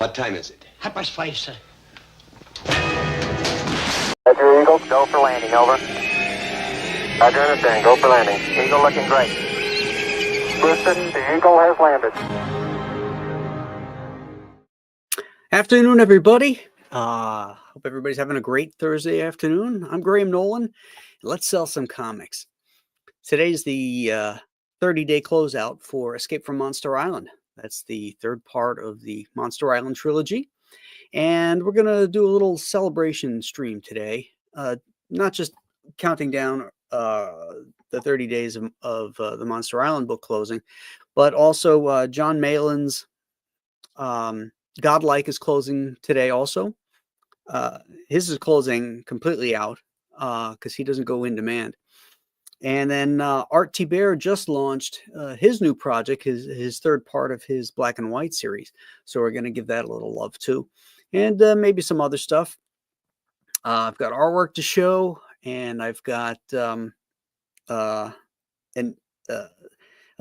What time is it? 5:30, sir. Roger, Eagle, go for landing, over. Roger, understand, go for landing. Eagle looking great. Houston, the Eagle has landed. Afternoon, everybody. Hope everybody's having a great Thursday afternoon. I'm Graham Nolan. Let's sell some comics. Today's the 30-day closeout for Escape from Monster Island. That's the third part of the Monster Island trilogy. And we're going to do a little celebration stream today. Not just counting down the 30 days of the Monster Island book closing, but also John Malin's GODLIKE is closing today also. His is closing completely out because he doesn't go in demand. And then Art Thibert just launched his new project, his third part of his black and white series. So we're going to give that a little love too. And maybe some other stuff. I've got artwork to show, and I've got a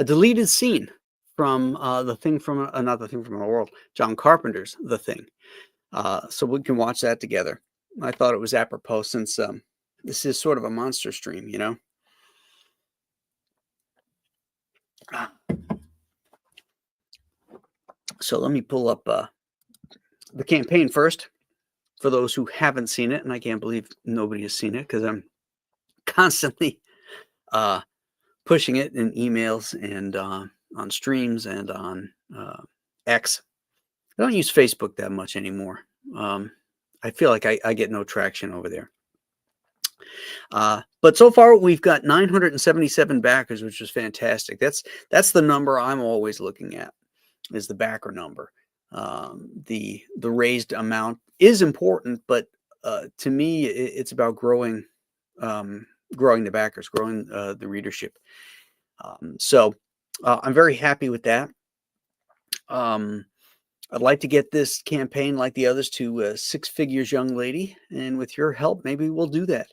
deleted scene from the thing from another thing from the world, John Carpenter's The Thing. So we can watch that together. I thought it was apropos since this is sort of a monster stream, you know. So let me pull up the campaign first for those who haven't seen it, and I can't believe nobody has seen it because I'm constantly pushing it in emails and on streams and on X. I don't use Facebook that much anymore. I feel like I get no traction over there. But so far we've got 977 backers, which is fantastic. That's the number I'm always looking at, is the backer number. The raised amount is important, but to me it's about growing the backers, growing the readership. So I'm very happy with that. I'd like to get this campaign, like the others, to 6 figures, young lady, and with your help, maybe we'll do that.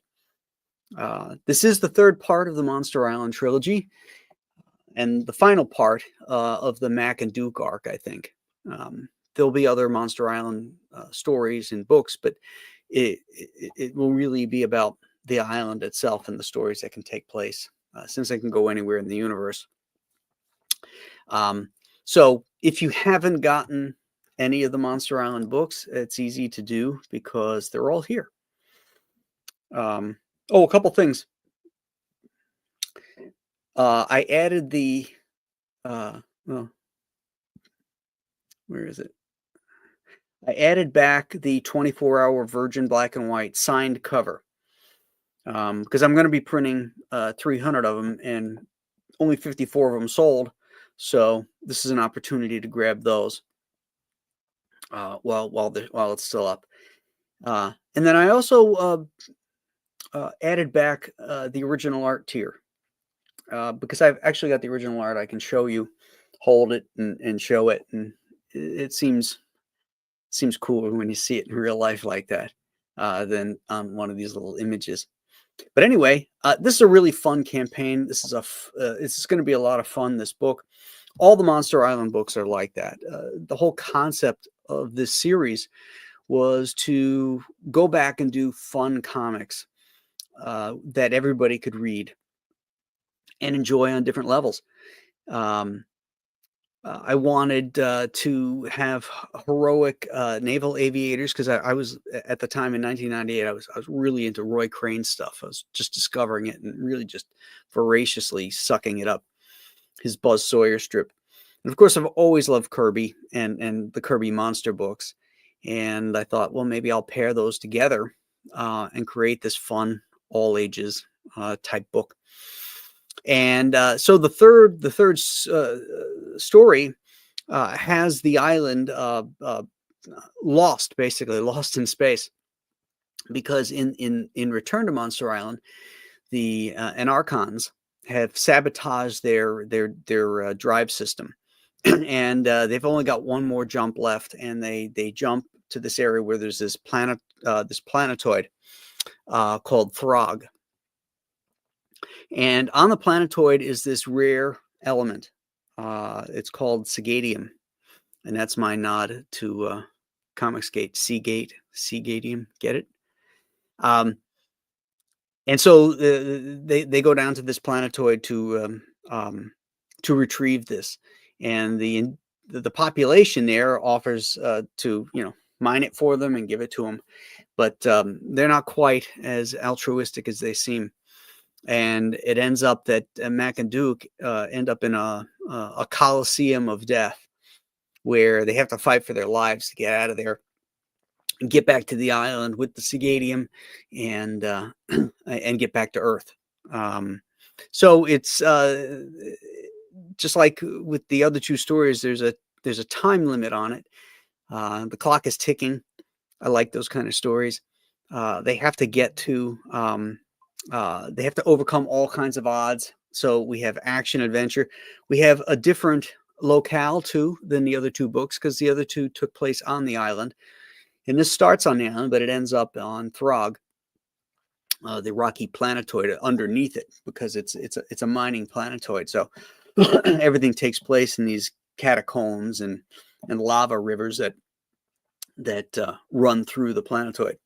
This is the third part of the Monster Island trilogy, and the final part of the Mac and Duke arc, I think. There'll be other Monster Island stories and books, but it will really be about the island itself and the stories that can take place, since they can go anywhere in the universe. So if you haven't gotten any of the Monster Island books, it's easy to do because they're all here. A couple things. I added the, where is it? I added back the 24-hour Virgin black and white signed cover because I'm going to be printing 300 of them, and only 54 of them sold. So this is an opportunity to grab those while it's still up. And then I also added back the original art tier because I've actually got the original art. I can show you, hold it and show it, and it seems cooler when you see it in real life like that than on one of these little images. But anyway, this is a really fun campaign. This is going to be a lot of fun, this book. All the Monster Island books are like that. The whole concept of this series was to go back and do fun comics that everybody could read and enjoy on different levels. I wanted to have heroic naval aviators because I was, at the time in 1998, I was really into Roy Crane stuff. I was just discovering it and really just voraciously sucking it up. His Buzz Sawyer strip. And of course, I've always loved Kirby and the Kirby monster books. And I thought, well, maybe I'll pair those together and create this fun all ages type book. And so the third story has the island lost in space, because in Return to Monster Island, the Anarchons have sabotaged their drive system, and they've only got one more jump left, and they jump to this area where there's this planetoid called Throg. And on the planetoid is this rare element. It's called Sagadium. And that's my nod to Comicsgate, Seagatium, get it? And so they go down to this planetoid to retrieve this, and the population there offers to mine it for them and give it to them, but they're not quite as altruistic as they seem. And it ends up that Mac and Duke end up in a coliseum of death, where they have to fight for their lives to get out of there and get back to the island with the Sigadium and and get back to Earth. So it's just like with the other two stories, there's a time limit on it. The clock is ticking. I like those kind of stories. They have to get to they have to overcome all kinds of odds. So we have action adventure. We have a different locale too than the other two books, because the other two took place on the island, and this starts on the island, but it ends up on Throg, the rocky planetoid underneath it, because it's a mining planetoid. So everything takes place in these catacombs and lava rivers that run through the planetoid.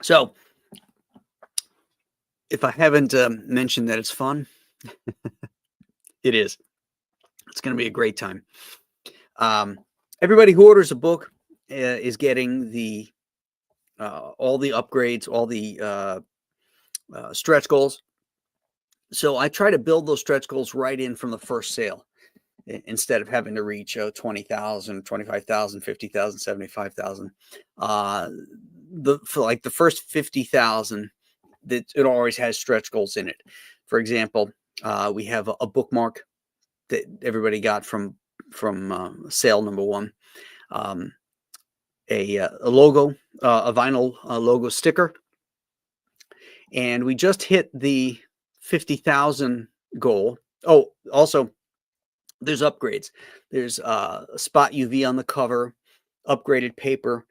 So if I haven't mentioned that it's fun, it is. It's going to be a great time. Everybody who orders a book is getting the all the upgrades, all the stretch goals. So I try to build those stretch goals right in from the first sale, instead of having to reach 20,000, 25,000, 50,000, 75,000. For like the first 50,000, that it always has stretch goals in it. For example, we have a bookmark that everybody got from sale number one, a logo, a vinyl logo sticker, and we just hit the 50,000 goal. Oh, also, there's upgrades. There's spot UV on the cover, upgraded paper,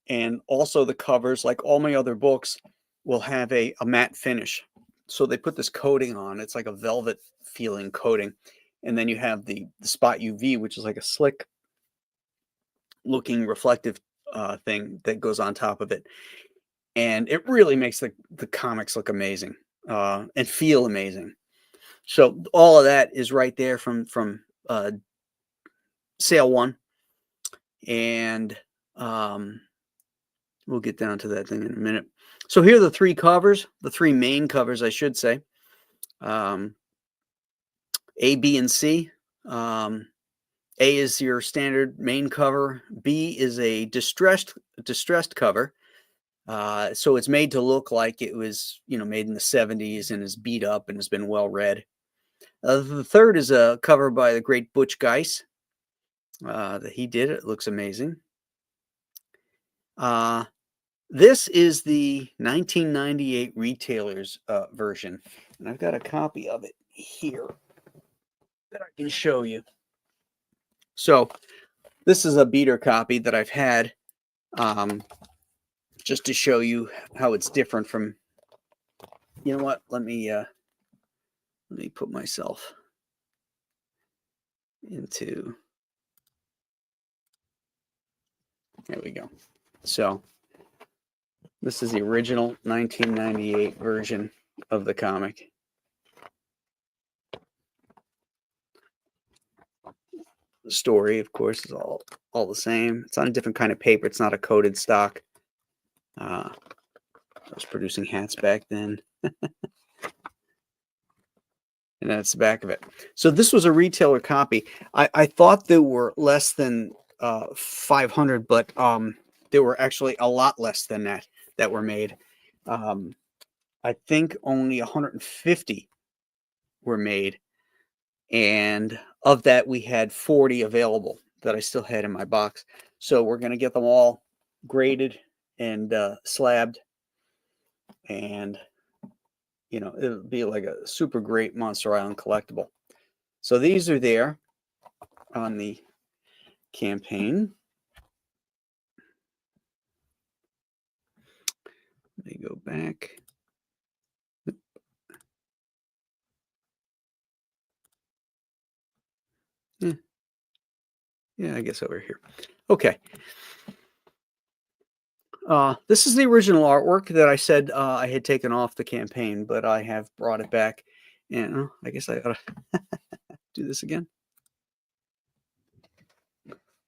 and also the covers, like all my other books, will have a matte finish. So they put this coating on. It's like a velvet feeling coating. And then you have the spot UV, which is like a slick looking reflective thing that goes on top of it. And it really makes the comics look amazing and feel amazing. So all of that is right there from sale one. And we'll get down to that thing in a minute. So here are the three covers, the three main covers, I should say. A, B, and C. A is your standard main cover. B is a distressed cover. So it's made to look like it was, made in the 70s and is beat up and has been well read. The third is a cover by the great Butch Guice that he did. It looks amazing. This is the 1998 retailers version, and I've got a copy of it here that I can show you. So this is a beater copy that I've had, just to show you how it's different from. You know what? Let me put myself into. There we go. So this is the original 1998 version of the comic. The story, of course, is all the same. It's on a different kind of paper. It's not a coated stock. I was producing hats back then. And that's the back of it. So this was a retailer copy. I thought there were less than 500, but there were actually a lot less than that were made. I think only 150 were made. And of that, we had 40 available that I still had in my box. So we're going to get them all graded and slabbed. And, it'll be like a super great Monster Island collectible. So these are there on the campaign. Let me go back. Yeah, I guess over here. Okay. This is the original artwork that I said I had taken off the campaign, but I have brought it back. And I guess I ought to do this again.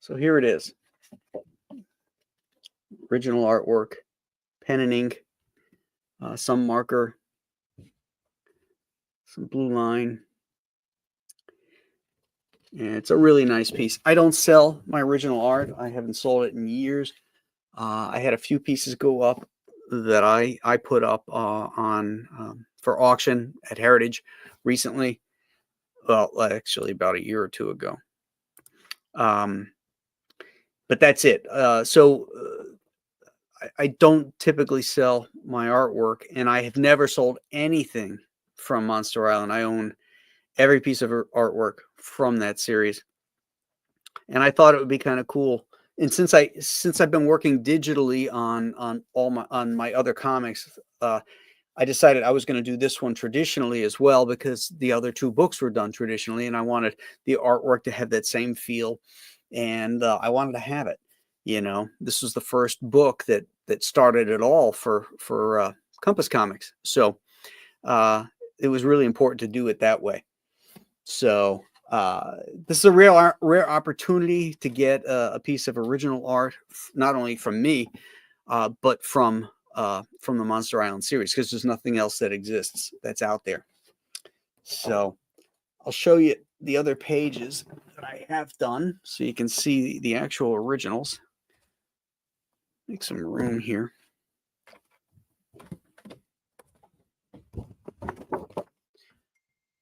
So here it is. Original artwork, pen and ink, some marker, some blue line. And it's a really nice piece. I don't sell my original art. I haven't sold it in years. I had a few pieces go up that I put up on for auction at Heritage recently. Well, actually about a year or two ago. But that's it. I don't typically sell my artwork, and I have never sold anything from Monster Island. I own every piece of artwork from that series, and I thought it would be kind of cool. And since I've been working digitally on my other comics, I decided I was going to do this one traditionally as well, because the other two books were done traditionally, and I wanted the artwork to have that same feel, and I wanted to have it. You know, this was the first book that started it all for Compass Comics, so it was really important to do it that way. So this is a rare opportunity to get a piece of original art, not only from me, but from the Monster Island series, because there's nothing else that exists that's out there. So I'll show you the other pages that I have done so you can see the actual originals. Make some room here.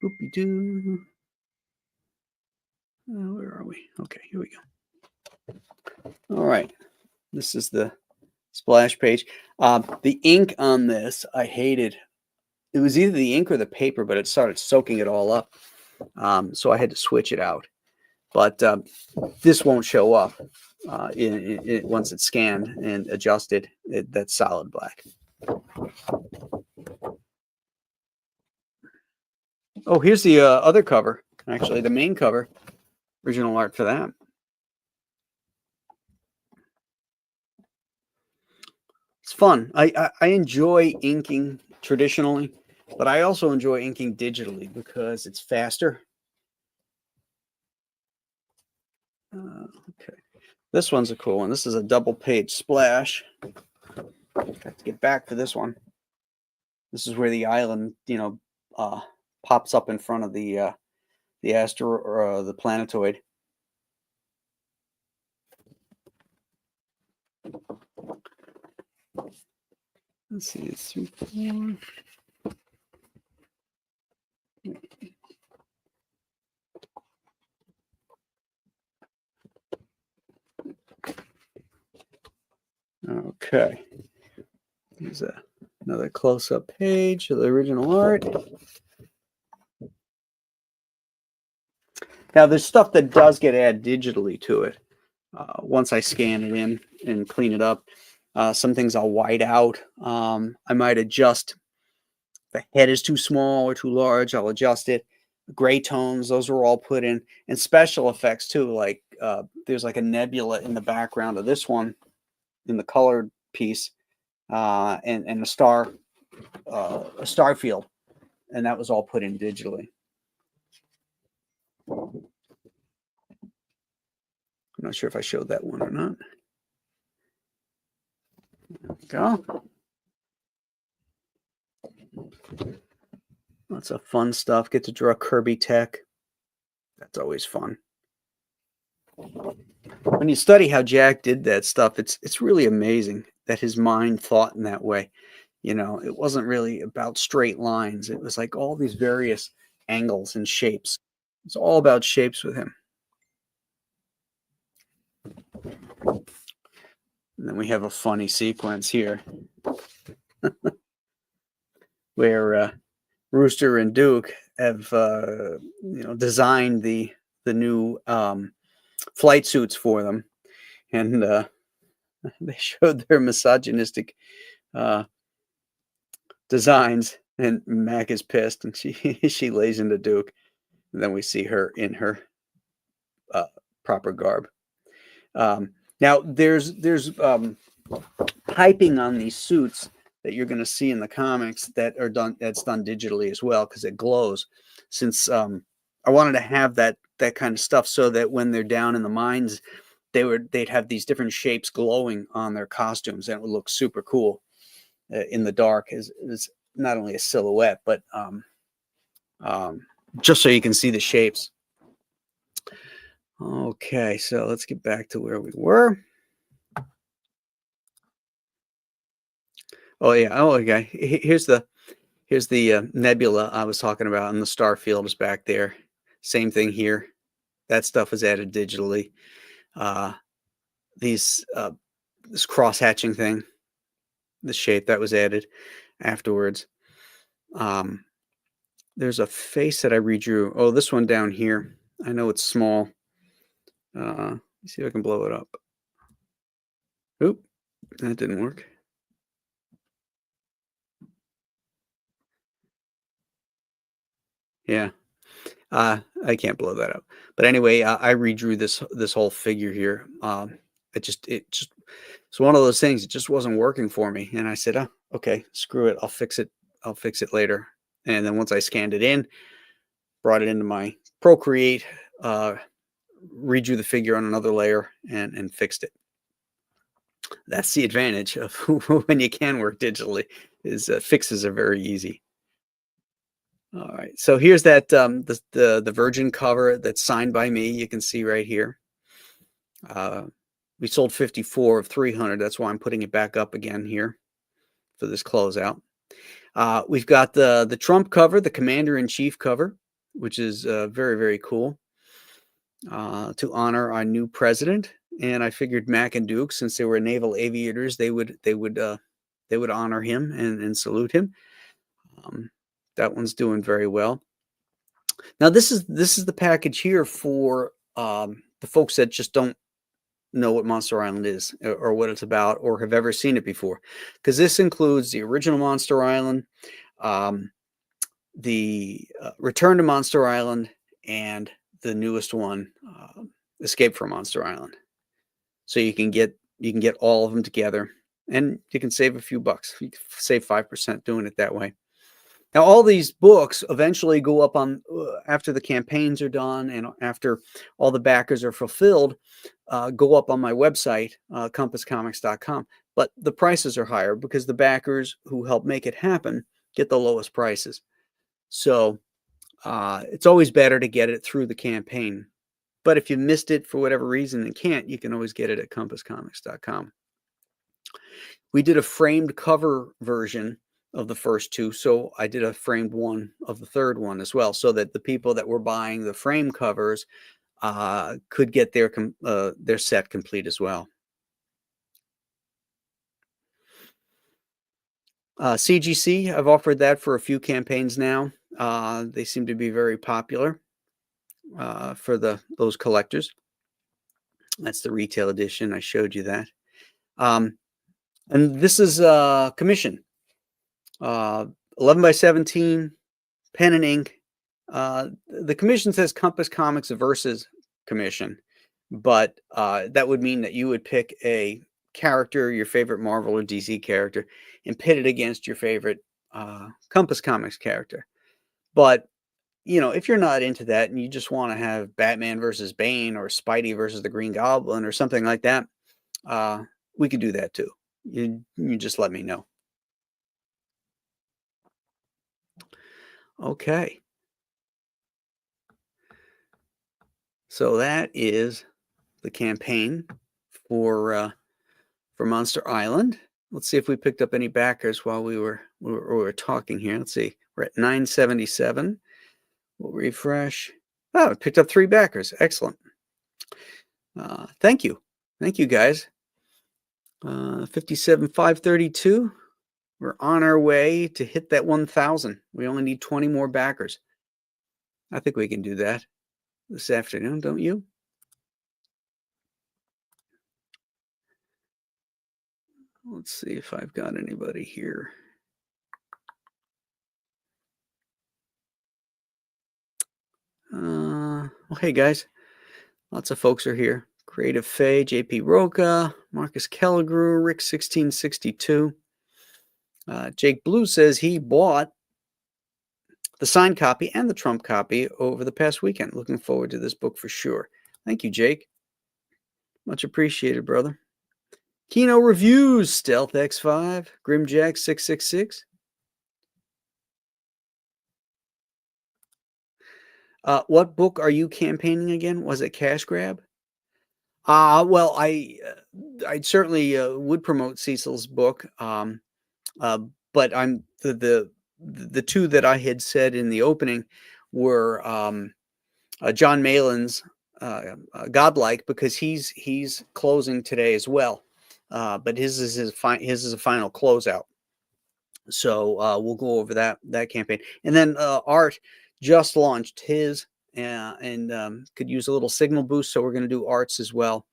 Oopie-doo. Where are we? Okay, here we go. All right. This is the splash page. The ink on this, I hated. It was either the ink or the paper, but it started soaking it all up. So I had to switch it out. But this won't show up once it's scanned and adjusted. That's solid black. Oh, here's the other cover. Actually, the main cover. Original art for that. It's fun. I enjoy inking traditionally, but I also enjoy inking digitally because it's faster. Okay, this one's a cool one. This is a double page splash. Got to get back to this one. This is where the island, pops up in front of the asteroid or the planetoid. Let's see, it's 3, 4. Okay. Here's another close-up page of the original art. Now, there's stuff that does get added digitally to it. Once I scan it in and clean it up, some things I'll white out. I might adjust. If the head is too small or too large, I'll adjust it. Gray tones, those are all put in. And special effects, too. Like there's like a nebula in the background of this one in the colored piece, and a star field. And that was all put in digitally. I'm not sure if I showed that one or not. There we go. Lots of fun stuff. Get to draw Kirby tech. That's always fun. When you study how Jack did that stuff, it's really amazing that his mind thought in that way. You know, it wasn't really about straight lines. It was like all these various angles and shapes. It's all about shapes with him. And then we have a funny sequence here where Rooster and Duke have designed the new flight suits for them, and they showed their misogynistic designs, and Mac is pissed, and she lays into Duke, and then we see her in her proper garb. Now there's piping on these suits that you're going to see in the comics that are done. That's done digitally as well because it glows. Since I wanted to have that kind of stuff so that when they're down in the mines, they'd have these different shapes glowing on their costumes, and it would look super cool in the dark. Is not only a silhouette, but just so you can see the shapes. Okay, so let's get back to where we were. Oh yeah. Oh, okay. Here's the nebula I was talking about, and the star field is back there. Same thing here. That stuff was added digitally. This cross hatching thing, the shape that was added afterwards. There's a face that I redrew. Oh, this one down here. I know it's small. Let's see if I can blow it up. Oop, that didn't work. Yeah. I can't blow that up. But anyway, I redrew this whole figure here. It just it's one of those things. It just wasn't working for me, and I said, "Oh, okay, screw it. I'll fix it. I'll fix it later." And then once I scanned it in, brought it into my Procreate, redrew the figure on another layer, and fixed it. That's the advantage of when you can work digitally. Is fixes are very easy. All right, so here's that the Virgin cover that's signed by me. You can see right here. We sold 54 of 300. That's why I'm putting it back up again here for this closeout. We've got the Trump cover, the Commander-in-Chief cover, which is very, very cool to honor our new president. And I figured Mac and Duke, since they were naval aviators, they would honor him and salute him. That one's doing very well. Now this is the package here for the folks that just don't know what Monster Island is or what it's about or have ever seen it before, because this includes the original Monster Island, the Return to Monster Island, and the newest one, Escape from Monster Island. So you can get all of them together, and you can save a few bucks. You can save 5% doing it that way. Now, all these books eventually go up on after the campaigns are done and after all the backers are fulfilled, go up on my website, compasscomics.com. But the prices are higher because the backers who help make it happen get the lowest prices. So it's always better to get it through the campaign. But if you missed it for whatever reason and can't, you can always get it at compasscomics.com. We did a framed cover version of the first two, so I did a framed one of the third one as well, so that the people that were buying the frame covers could get their set complete as well. CGC, I've offered that for a few campaigns now. They seem to be very popular for those collectors. That's the retail edition. I showed you that. And this is commission. 11 by 17, pen and ink. The commission says Compass Comics versus commission, but that would mean that you would pick a character, your favorite Marvel or DC character, and pit it against your favorite Compass Comics character. But if you're not into that and you just want to have Batman versus Bane or Spidey versus the Green Goblin or something like that, we could do that too. You just let me know. Okay. So that is the campaign for Monster Island. Let's see if we picked up any backers while we were talking here. Let's see. We're at 977. We'll refresh. Oh, it picked up 3 backers. Excellent. Thank you. Thank you, guys. 57,532. We're on our way to hit that 1,000. We only need 20 more backers. I think we can do that this afternoon, don't you? Let's see if I've got anybody here. Well, hey, guys. Lots of folks are here. Creative Faye, JP Roca, Marcus Kellegrew, Rick 1662. Jake Blue says he bought the signed copy and the Trump copy over the past weekend. Looking forward to this book for sure. Thank you, Jake. Much appreciated, brother. Kino Reviews, Stealth X5, Grimjack 666. What book are you campaigning again? Was it Cash Grab? Well, I certainly would promote Cecil's book, but I'm the two that I had said in the opening were John Malin's Godlike, because he's closing today as well, but his is a final closeout. So we'll go over that campaign, and then Art just launched his, and could use a little signal boost. So we're going to do Art's as well.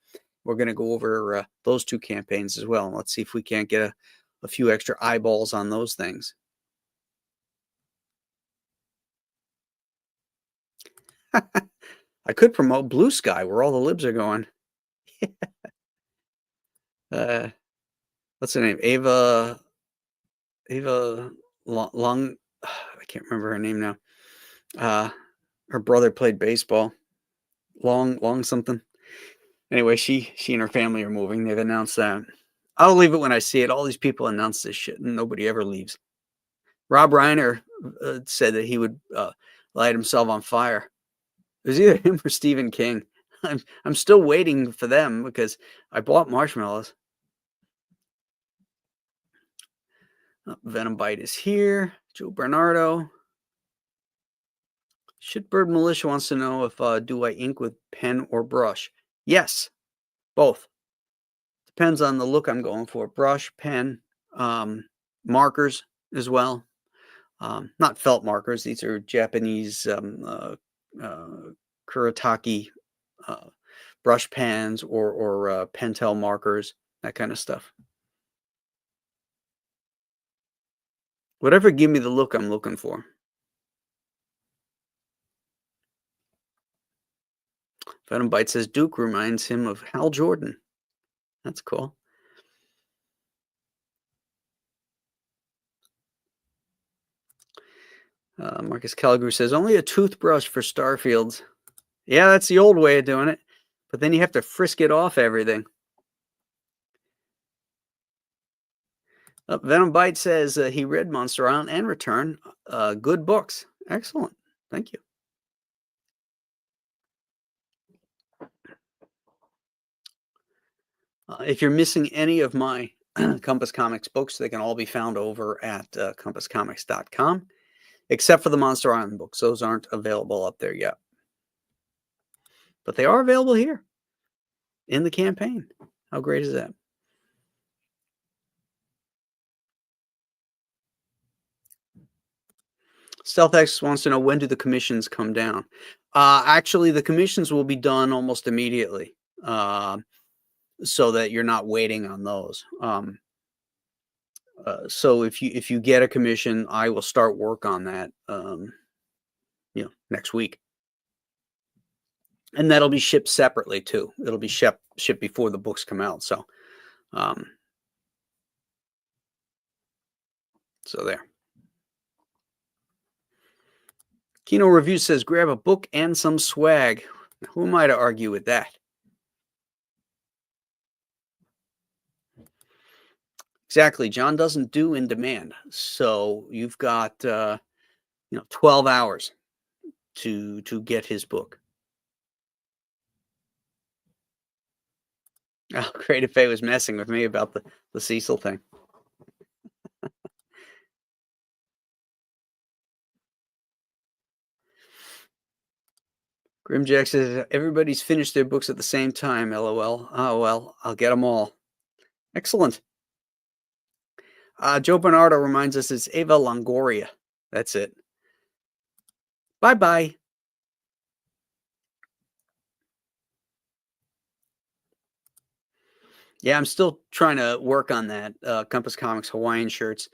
We're going to go over those two campaigns as well. Let's see if we can't get a few extra eyeballs on those things. I could promote Blue Sky, where all the libs are going. What's her name? Ava Long. I can't remember her name now. Her brother played baseball. Long something. Anyway, she and her family are moving. They've announced that. I'll leave it when I see it. All these people announce this shit, and nobody ever leaves. Rob Reiner said that he would light himself on fire. It was either him or Stephen King. I'm still waiting for them because I bought marshmallows. Venom Bite is here. Joe Bernardo. Shitbird Militia wants to know if do I ink with pen or brush? Yes, both. Depends on the look I'm going for. Brush, pen, markers as well. Not felt markers. These are Japanese Kuretake brush pens or Pentel markers, that kind of stuff. Whatever give me the look I'm looking for. Venom Bite says Duke reminds him of Hal Jordan. That's cool. Marcus Calgary says only a toothbrush for Starfields. Yeah, that's the old way of doing it. But then you have to frisk it off everything. Venom Bite says he read Monster Island and Return. Good books. Excellent. Thank you. If you're missing any of my Compass Comics books, they can all be found over at compasscomics.com, except for the Monster Island books. Those aren't available up there yet. But they are available here in the campaign. How great is that? StealthX wants to know, when do the commissions come down? Actually, the commissions will be done almost immediately, so that you're not waiting on those. So if you get a commission, I will start work on that, next week. And that'll be shipped separately too. It'll be shipped before the books come out. So, so there. Kino Review says, grab a book and some swag. Who am I to argue with that? Exactly. John doesn't do in demand. So you've got, 12 hours to get his book. Oh, Creative Faye was messing with me about the Cecil thing. Grimjack says, everybody's finished their books at the same time, LOL. Oh, well, I'll get them all. Excellent. Joe Bernardo reminds us it's Ava Longoria. That's it. Bye-bye. Yeah, I'm still trying to work on that. Compass Comics Hawaiian shirts.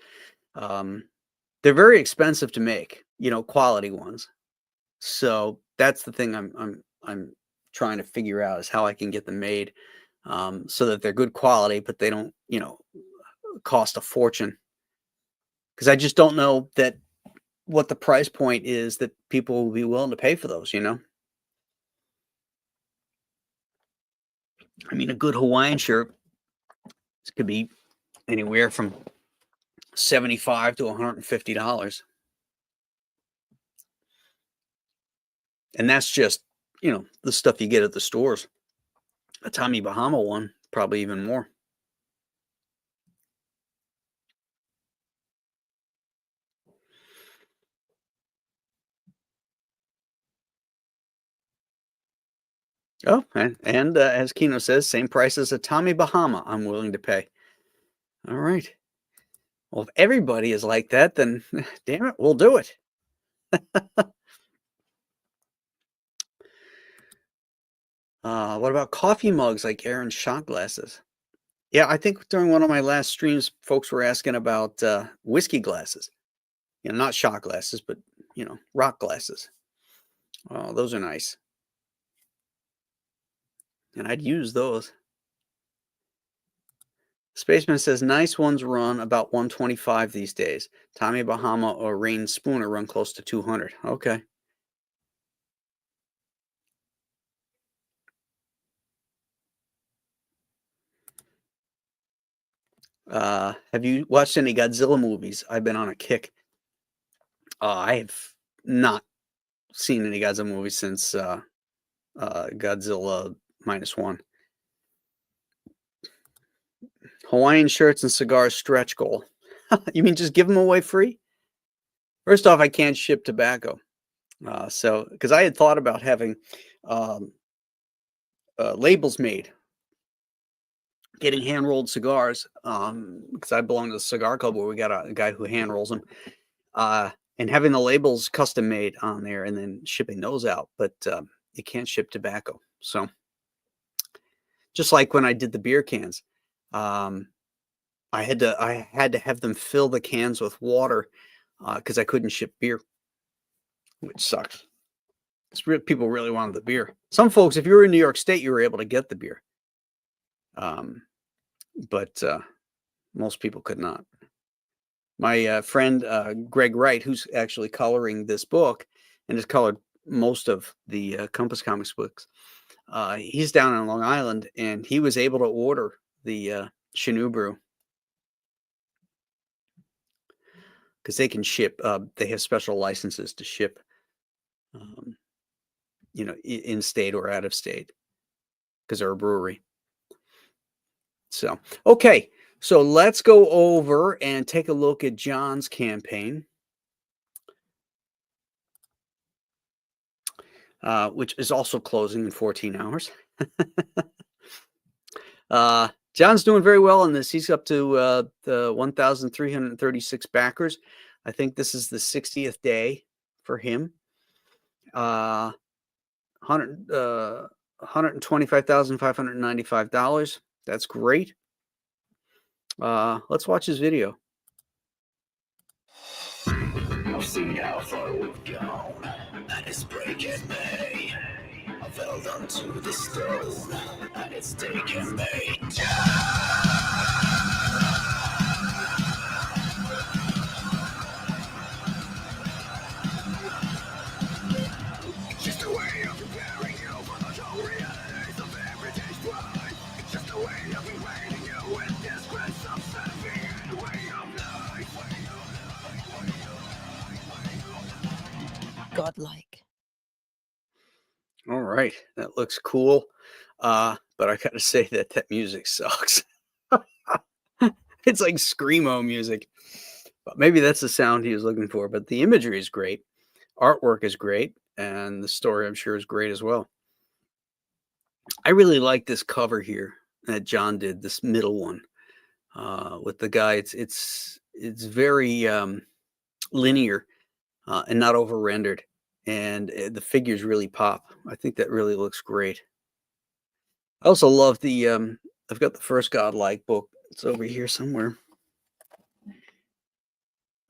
They're very expensive to make, quality ones. So that's the thing I'm trying to figure out is how I can get them made so that they're good quality, but they don't, cost a fortune. Because I just don't know that what the price point is that people will be willing to pay for those. I mean, a good Hawaiian shirt could be anywhere from $75 to $150. And that's just, the stuff you get at the stores. A Tommy Bahama one, probably even more. Oh, and as Kino says, same price as a Tommy Bahama I'm willing to pay. All right. Well, if everybody is like that, then damn it, we'll do it. What about coffee mugs like Aaron's shot glasses? Yeah, I think during one of my last streams, folks were asking about whiskey glasses. Not shot glasses, but, rock glasses. Oh, those are nice. And I'd use those. Spaceman says, nice ones run about 125 these days. Tommy Bahama or Rain Spooner run close to 200. Okay. Have you watched any Godzilla movies? I've been on a kick. I have not seen any Godzilla movies since Godzilla -1. Hawaiian shirts and cigars stretch goal. You mean just give them away free? First off, I can't ship tobacco. Because I had thought about having labels made, getting hand-rolled cigars, because I belong to the cigar club where we got a guy who hand rolls them, and having the labels custom made on there and then shipping those out. But you can't ship tobacco. So just like when I did the beer cans, I had to have them fill the cans with water because I couldn't ship beer, which sucks. People really wanted the beer. Some folks, if you were in New York State, you were able to get the beer. But most people could not. My friend Greg Wright, who's actually coloring this book and has colored most of the Compass Comics books, he's down on Long Island, and he was able to order the Chinook brew because they can ship. They have special licenses to ship, in state or out of state because they're a brewery. So, okay. So let's go over and take a look at John's campaign, which is also closing in 14 hours. John's doing very well in this. He's up to the 1,336 backers. I think this is the 60th day for him. $125,595. That's great. Let's watch his video. I've seen how far we've gone, and it's breaking me. I've held onto the stone, and it's taking me down. Just a way of preparing you for the whole realities of everyday's pride. Just a way of invading you with disgrace of serving and way of life. Godlike. All right, that looks cool. But I gotta say that music sucks. It's like screamo music. But maybe that's the sound he was looking for. But the imagery is great. Artwork is great. And the story, I'm sure, is great as well. I really like this cover here that John did, this middle one, with the guy. It's very linear and not over rendered, and the figures really pop. I think that really looks great. I also love the I've got the first Godlike book. It's over here somewhere.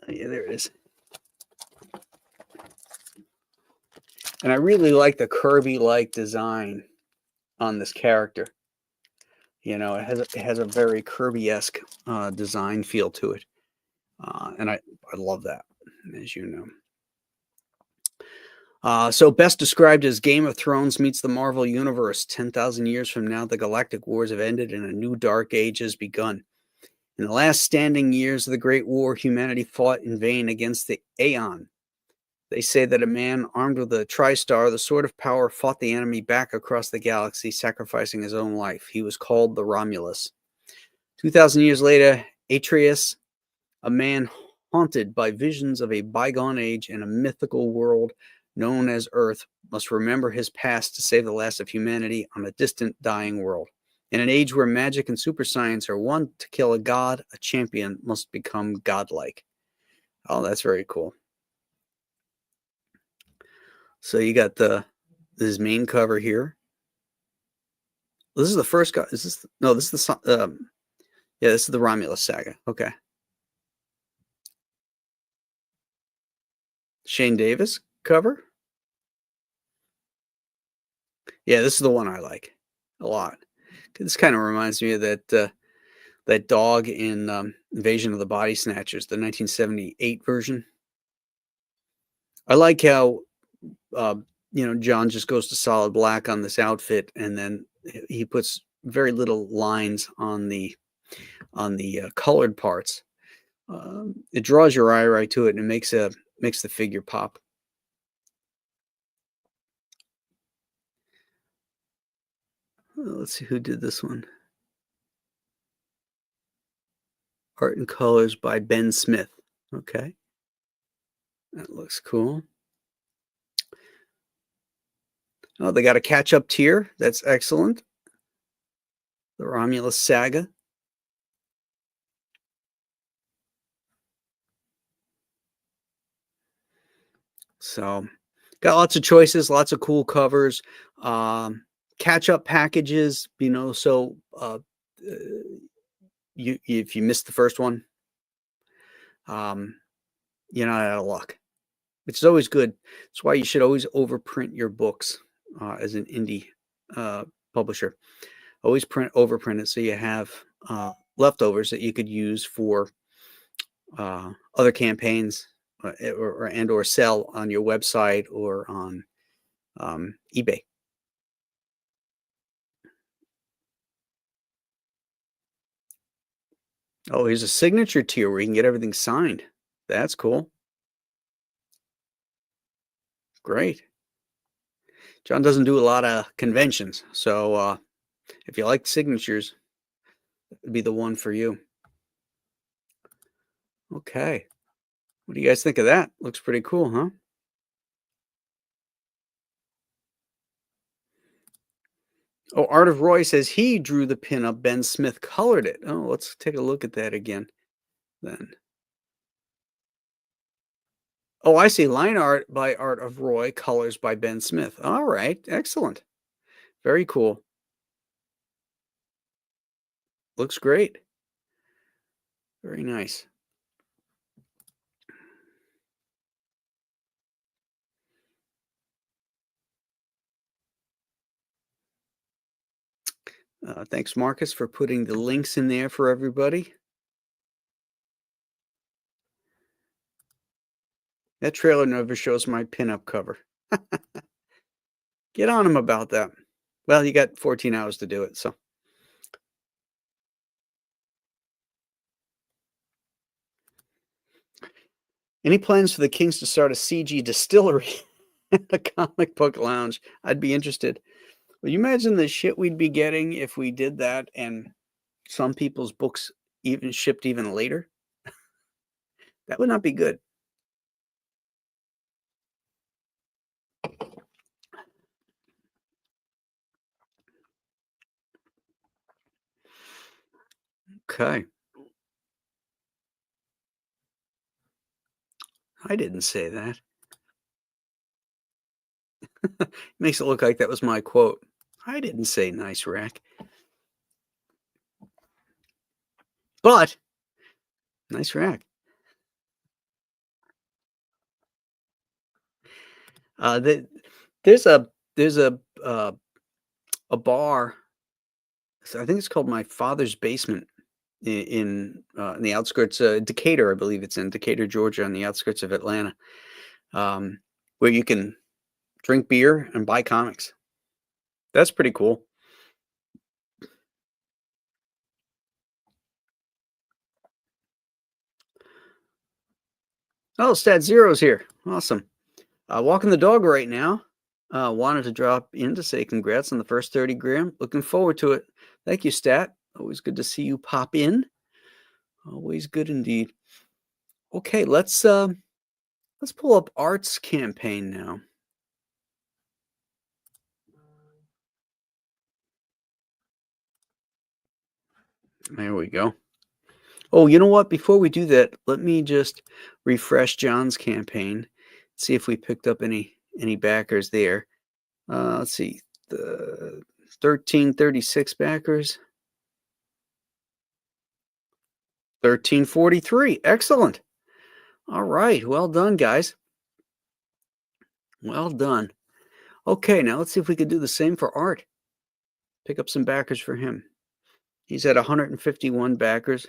Yeah, there it is. And I really like the Kirby-like design on this character. You know, it has a very Kirby-esque design feel to it, and I love that, as you know. So best described as Game of Thrones meets the Marvel Universe. 10,000 years from now, the galactic wars have ended and a new dark age has begun. In the last standing years of the Great War, humanity fought in vain against the Aeon. They say that a man armed with a Tristar, the sword of power, fought the enemy back across the galaxy, sacrificing his own life. He was called the Romulus. 2,000 years later, Atreus, a man haunted by visions of a bygone age and a mythical world known as Earth, must remember his past to save the last of humanity on a distant, dying world. In an age where magic and super science are one to kill a god, a champion must become godlike. Oh, that's very cool. So you got this main cover here. This is the first guy. Is this no? This is the yeah. This is the Romulus Saga. Okay. Shane Davis cover. Yeah, this is the one I like a lot. This kind of reminds me of that dog in Invasion of the Body Snatchers, the 1978 version. I like how John just goes to solid black on this outfit, and then he puts very little lines on the colored parts. It draws your eye right to it, and it makes the figure pop. Let's see who did this one. Art and colors by Ben Smith. Okay. That looks cool. Oh, they got a catch-up tier. That's excellent. The Romulus Saga. So, got lots of choices, lots of cool covers, catch-up packages. So if you missed the first one, you're not out of luck, which is always good. That's why you should always overprint your books as an indie publisher. Always overprint it so you have leftovers that you could use for other campaigns or sell on your website or on eBay. Oh, here's a signature tier where you can get everything signed. That's cool. Great. John doesn't do a lot of conventions, so if you like signatures, it'd be the one for you. Okay. What do you guys think of that? Looks pretty cool, huh? Oh, Art of Roy says he drew the pinup. Ben Smith colored it. Oh, let's take a look at that again then. Oh, I see. Line art by Art of Roy, colors by Ben Smith. All right. Excellent. Very cool. Looks great. Very nice. Thanks, Marcus, for putting the links in there for everybody. That trailer never shows my pinup cover. Get on him about that. Well, you got 14 hours to do it, so. Any plans for the Kings to start a CG distillery at a comic book lounge? I'd be interested. Well, you imagine the shit we'd be getting if we did that and some people's books even shipped even later? That would not be good. Okay. I didn't say that. Makes it look like that was my quote. I didn't say nice rack. But nice rack. There's a a bar. I think it's called My Father's Basement in the outskirts, Decatur, I believe it's in Decatur, Georgia, on the outskirts of Atlanta, where you can drink beer and buy comics. That's pretty cool. Oh, Stat Zero's here. Awesome. Walking the dog right now. Wanted to drop in to say congrats on the first 30 gram. Looking forward to it. Thank you, Stat. Always good to see you pop in. Always good indeed. Okay, let's pull up Art's campaign now. There we go. Oh, you know what? Before we do that, let me just refresh John's campaign. See if we picked up any backers there. Let's see. The 1336 backers. 1343. Excellent. All right. Well done, guys. Well done. Okay, now let's see if we could do the same for Art. Pick up some backers for him. He's at 151 backers.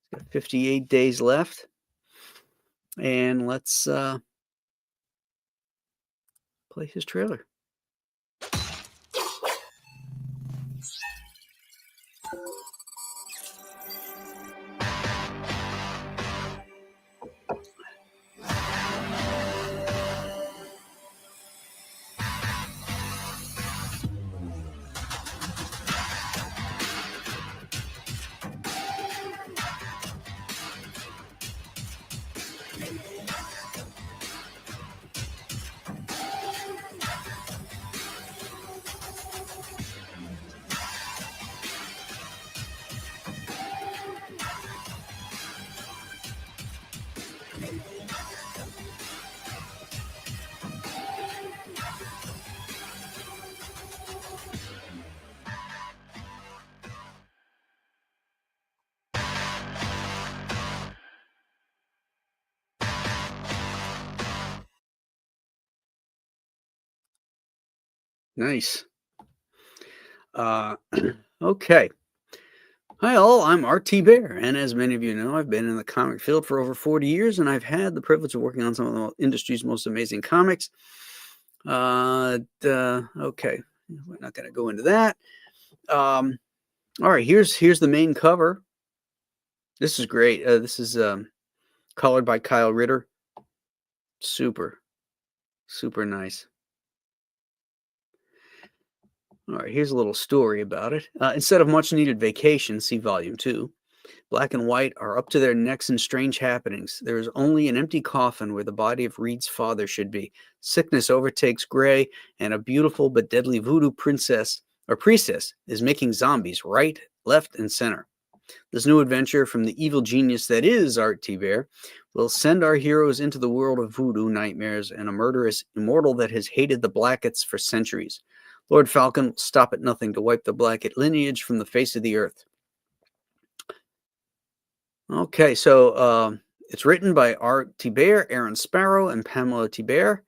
He's got 58 days left. And let's play his trailer. Nice. Okay. Hi all, I'm Art Thibert, and as many of you know, I've been in the comic field for over 40 years, and I've had the privilege of working on some of the industry's most amazing comics. Okay, we're not going to go into that. All right, here's the main cover. This is great. This is colored by Kyle Ritter. Super nice. All right, here's a little story about it. Instead of much needed vacation, see volume 2. Black and white are up to their necks in strange happenings. There is only an empty coffin where the body of Reed's father should be. Sickness overtakes Gray, and a beautiful but deadly voodoo princess or priestess is making zombies right, left, and center. This new adventure from the evil genius that is Art Thibert will send our heroes into the world of voodoo nightmares and a murderous immortal that has hated the Blackets for centuries. Lord Falcon will stop at nothing to wipe the Blacket lineage from the face of the earth. Okay, so it's written by Art Thibert, Aaron Sparrow, and Pamela Thibert,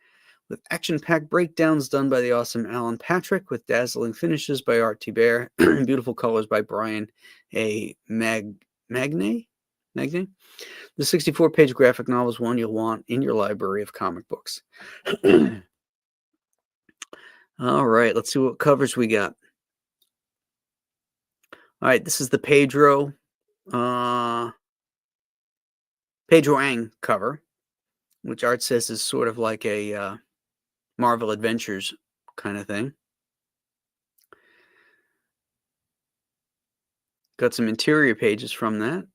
with action-packed breakdowns done by the awesome Alan Patrick, with dazzling finishes by Art Thibert, and beautiful colors by Brian A. Magne. The 64-page graphic novel is one you'll want in your library of comic books. All right, let's see what covers we got. All right, this is the Pedro Ang cover, which Art says is sort of like a Marvel Adventures kind of thing. Got some interior pages from that.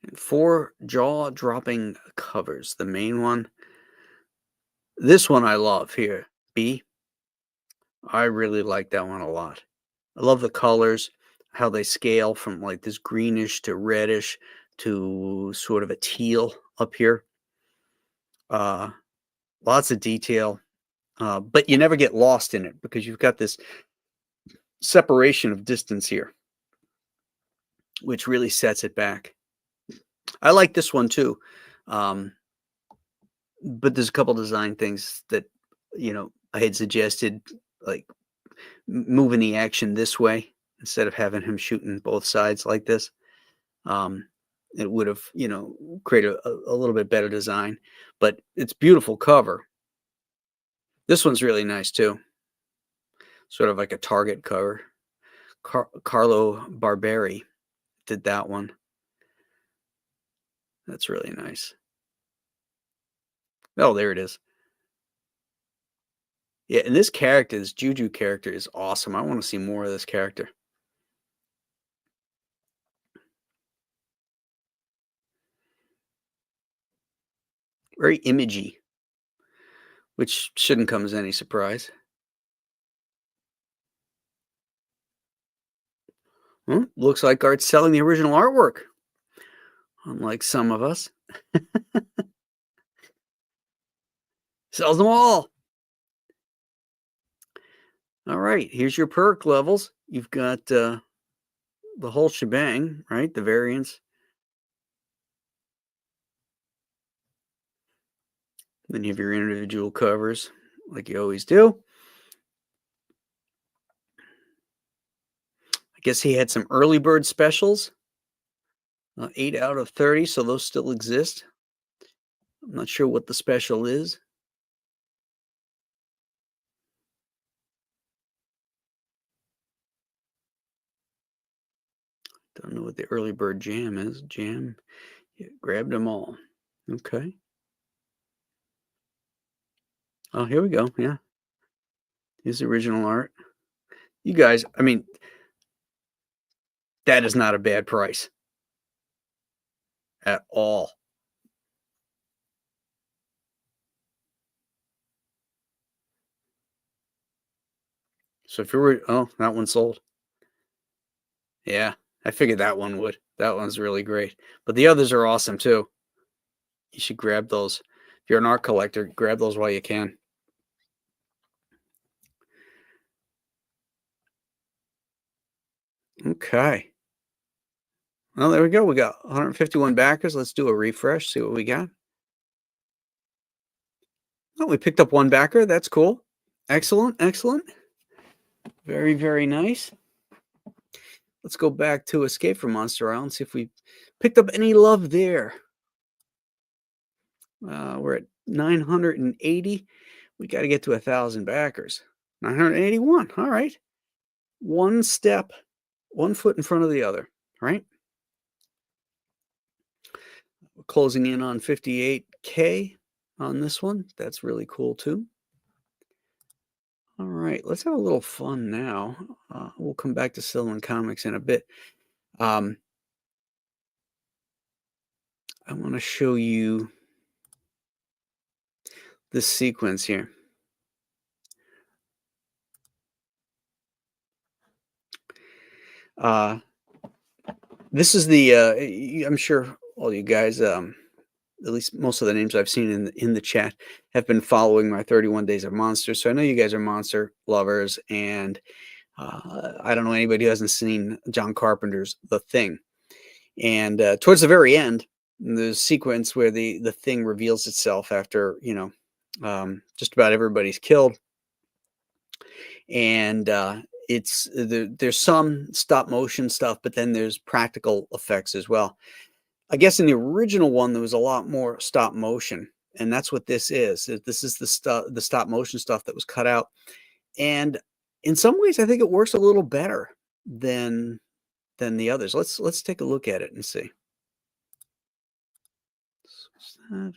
And 4 jaw-dropping covers. The main one. This one I love here. B. I really like that one a lot. I love the colors, how they scale from like this greenish to reddish to sort of a teal up here. Lots of detail, but you never get lost in it because you've got this separation of distance here, which really sets it back. I like this one too, but there's a couple design things that, you know, I had suggested like moving the action this way instead of having him shooting both sides like this. It would have, created a little bit better design, but it's beautiful cover. This one's really nice too. Sort of like a Target cover. Carlo Barberi did that one. That's really nice. Oh, there it is. Yeah, and this Juju character is awesome. I want to see more of this character. Very imagey, which shouldn't come as any surprise. Well, looks like Art's selling the original artwork, unlike some of us. Sells them all. All right, here's your perk levels. You've got the whole shebang, right? The variants. Then you have your individual covers, like you always do. I guess he had some early bird specials. 8 out of 30, so those still exist. I'm not sure what the special is. Don't know what the early bird jam is. Jam, yeah, grabbed them all. Okay. Oh, here we go. Yeah. Here's the original art. You guys, I mean, that is not a bad price at all. So if you were, oh, that one sold. Yeah, I figured that one would. That one's really great. But the others are awesome too. You should grab those. If you're an art collector, grab those while you can. Okay. Well, there we go. We got 151 backers. Let's do a refresh, see what we got. Oh, we picked up one backer. That's cool. Excellent, excellent. Very, very nice. Let's go back to Escape from Monster Island, see if we picked up any love there. We're at 980. We got to get to 1,000 backers. 981. All right. One step, one foot in front of the other, right? We're closing in on 58K on this one. That's really cool too. All right, let's have a little fun now. We'll come back to Silman Comics in a bit. I want to show you this sequence here. This is the, I'm sure all you guys, at least most of the names I've seen in the chat have been following my 31 Days of Monsters. So I know you guys are monster lovers, and I don't know anybody who hasn't seen John Carpenter's The Thing. And towards the very end, there's a sequence where the Thing reveals itself after, just about everybody's killed. And there's some stop motion stuff, but then there's practical effects as well. I guess in the original one, there was a lot more stop motion, and that's what this is. This is the stop motion stuff that was cut out. And in some ways, I think it works a little better than the others. Let's take a look at it and see. What's that?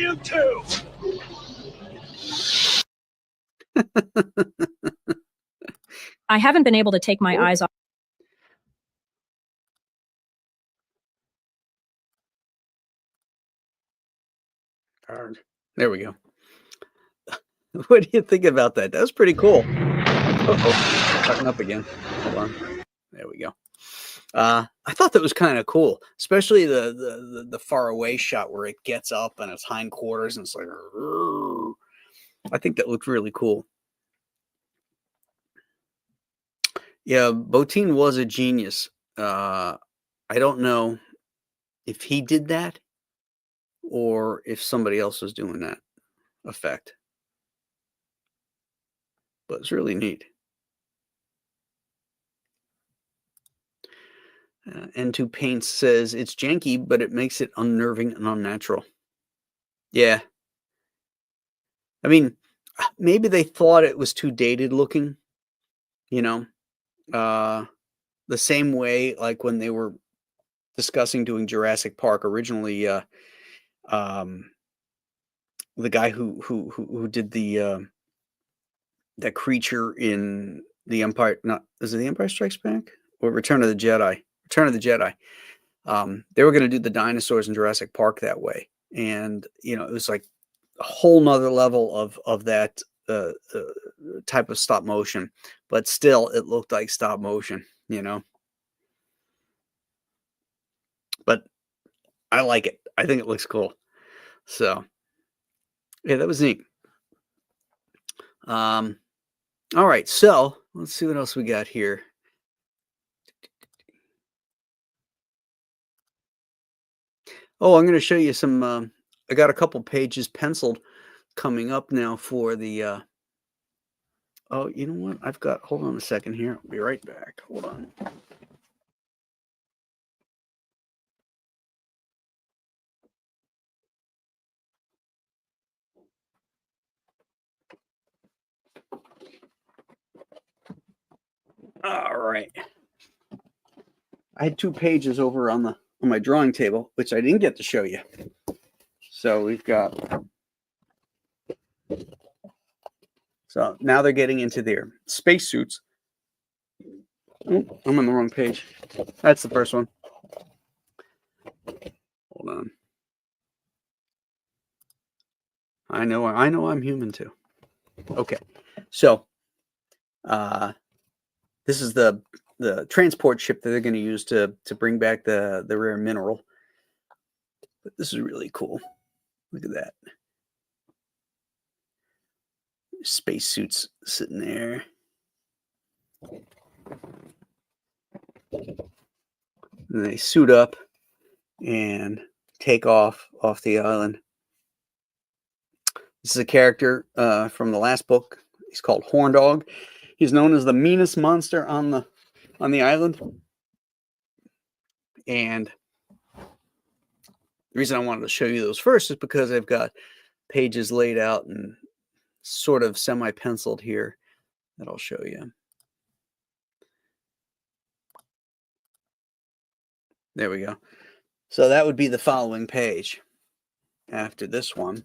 you too. I haven't been able to take my eyes off. There we go. What do you think about that? That was pretty cool. Uh-oh, button up again. Hold on. There we go. I thought that was kind of cool, especially the far away shot where it gets up on its hindquarters and it's like, "Rrrr." I think that looked really cool. Yeah, Bottin was a genius. I don't know if he did that or if somebody else was doing that effect, but it's really neat. N2 Paints says it's janky, but it makes it unnerving and unnatural. Yeah. I mean, maybe they thought it was too dated looking, you know, the same way like when they were discussing doing Jurassic Park originally. The guy who did the that creature in the Empire, not is it the Empire Strikes Back or Return of the Jedi? Return of the Jedi. They were going to do the dinosaurs in Jurassic Park that way, and you know it was like a whole nother level of that type of stop motion, but still it looked like stop motion, you know. But I like it. I think it looks cool. So yeah, that was neat. All right, so let's see what else we got here. Oh, I'm going to show you some. I got a couple pages penciled coming up now for the. Oh, you know what? I've got. Hold on a second here. I'll be right back. Hold on. All right. I had 2 pages over on my drawing table, which I didn't get to show you. So we've got. So now they're getting into their spacesuits. Oh, I'm on the wrong page. That's the first one. Hold on. I know I'm human too. Okay. So this is the transport ship that they're going to use to bring back the rare mineral. But this is really cool. Look at that. Spacesuits sitting there. And they suit up and take off the island. This is a character from the last book. He's called Horn Dog. He's known as the meanest monster on the island. And the reason I wanted to show you those first is because I've got pages laid out and sort of semi-penciled here that I'll show you. There we go. So that would be the following page after this one.